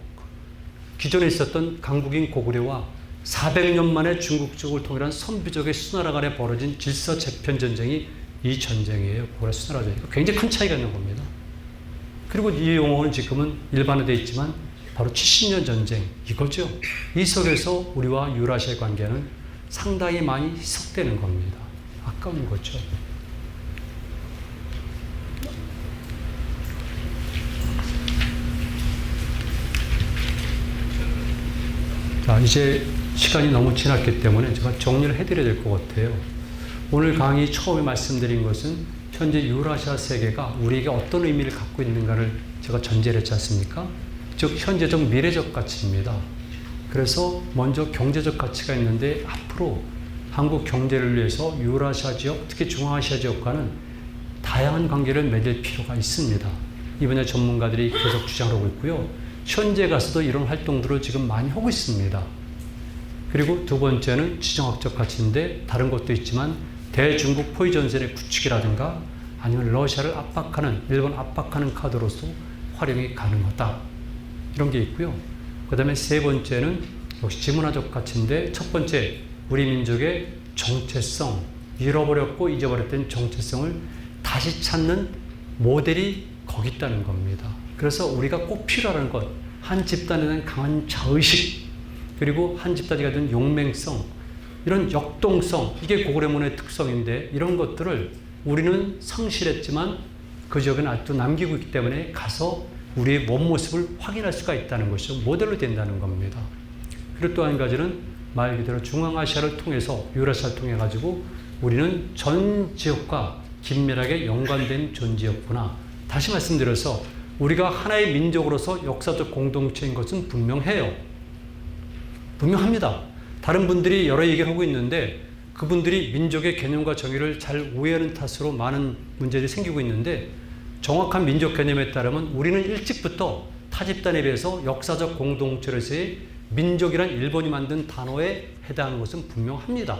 기존에 있었던 강국인 고구려와 400년 만에 중국 쪽을 통일한 선비족의 수나라 간에 벌어진 질서 재편 전쟁이 이 전쟁이에요. 고구려 수나라 전쟁. 굉장히 큰 차이가 있는 겁니다. 그리고 이 용어는 지금은 일반화되어 있지만 바로 70년 전쟁 이거죠. 이 속에서 우리와 유라시아의 관계는 상당히 많이 희석되는 겁니다. 아까운 거죠. 자, 이제 시간이 너무 지났기 때문에 제가 정리를 해드려야 될 것 같아요. 오늘 강의 처음에 말씀드린 것은 현재 유라시아 세계가 우리에게 어떤 의미를 갖고 있는가를 제가 전제를 했지 않습니까? 즉 현재적 미래적 가치입니다. 그래서 먼저 경제적 가치가 있는데 앞으로 한국 경제를 위해서 유라시아 지역, 특히 중앙아시아 지역과는 다양한 관계를 맺을 필요가 있습니다. 이 분야 전문가들이 계속 주장하고 있고요. 현재 가서도 이런 활동들을 지금 많이 하고 있습니다. 그리고 두 번째는 지정학적 가치인데 다른 것도 있지만 대중국 포위 전선의 구축이라든가 아니면 러시아를 압박하는, 일본 압박하는 카드로서 활용이 가능하다. 이런 게 있고요. 그 다음에 세 번째는 역시 지문화적 가치인데 첫 번째, 우리 민족의 정체성, 잃어버렸고 잊어버렸던 정체성을 다시 찾는 모델이 거기 있다는 겁니다. 그래서 우리가 꼭 필요한 것, 한 집단에 대한 강한 자의식, 그리고 한 집단이 가진 용맹성, 이런 역동성, 이게 고구려문의 특성인데 이런 것들을 우리는 상실했지만 그 지역은 아직도 남기고 있기 때문에 가서 우리의 원 모습을 확인할 수가 있다는 것이죠. 모델로 된다는 겁니다. 그리고 또 한 가지는 말 그대로 중앙아시아를 통해서 유라시아를 통해 가지고 우리는 전 지역과 긴밀하게 연관된 존재였구나. 다시 말씀드려서 우리가 하나의 민족으로서 역사적 공동체인 것은 분명해요. 분명합니다. 다른 분들이 여러 얘기를 하고 있는데 그분들이 민족의 개념과 정의를 잘 오해하는 탓으로 많은 문제들이 생기고 있는데 정확한 민족 개념에 따르면 우리는 일찍부터 타 집단에 비해서 역사적 공동체로서의 민족이란 일본이 만든 단어에 해당하는 것은 분명합니다.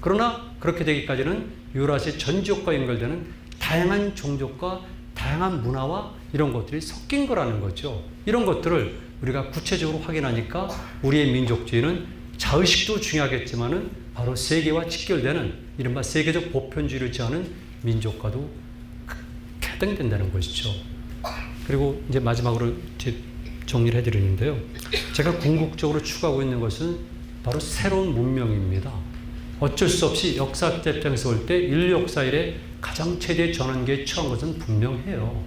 그러나 그렇게 되기까지는 유라시아 전 지역과 연결되는 다양한 종족과 다양한 문화와 이런 것들이 섞인 거라는 거죠. 이런 것들을 우리가 구체적으로 확인하니까 우리의 민족주의는 자의식도 중요하겠지만은 바로 세계와 직결되는 이른바 세계적 보편주의를 지향하는 민족과도 해당된다는 것이죠. 그리고 이제 마지막으로 정리를 해드리는데요. 제가 궁극적으로 추구하고 있는 것은 바로 새로운 문명입니다. 어쩔 수 없이 역사학자 입장에서 볼 때 인류 역사 이래 가장 최대의 전환기에 처한 것은 분명해요.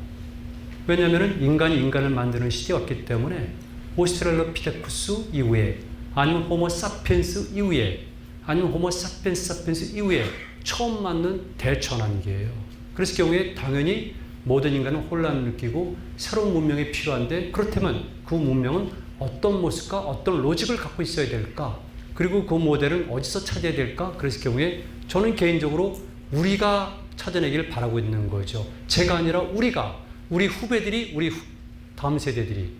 왜냐하면 인간이 인간을 만드는 시대가 왔기 때문에 오스트랄로피테쿠스 이후에 아니면 호모 사피엔스 이후에 아니면 호모 사피엔스 이후에 처음 맞는 대전환기예요. 그래서 경우에 당연히 모든 인간은 혼란을 느끼고 새로운 문명이 필요한데 그렇다면 그 문명은 어떤 모습과 어떤 로직을 갖고 있어야 될까? 그리고 그 모델은 어디서 찾아야 될까? 그래서 경우에 저는 개인적으로 우리가 찾아내기를 바라고 있는 거죠. 제가 아니라 우리가, 우리 후배들이, 우리 다음 세대들이.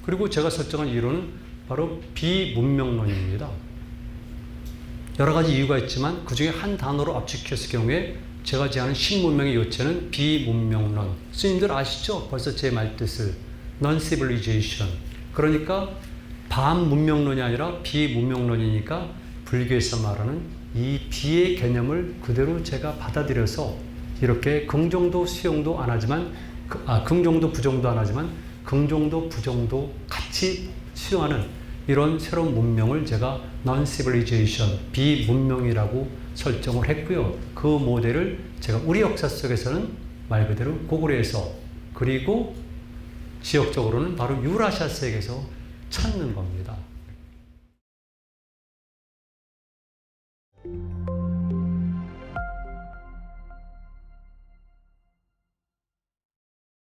그리고 제가 설정한 이론은 바로 비문명론입니다. 여러 가지 이유가 있지만 그 중에 한 단어로 압축했을 경우에 제가 제안한 신문명의 요체는 비문명론. 스님들 아시죠? 벌써 제 말뜻을. Non-civilization. 그러니까 반문명론이 아니라 비문명론이니까 불교에서 말하는 이 비의 개념을 그대로 제가 받아들여서 이렇게 긍정도 수용도 안 하지만 긍정도 부정도 안 하지만 긍정도 부정도 같이 수용하는 이런 새로운 문명을 제가 non-civilization, 비문명이라고 설정을 했고요. 그 모델을 제가 우리 역사 속에서는 말 그대로 고구려에서 그리고 지역적으로는 바로 유라시아 세계에서 찾는 겁니다.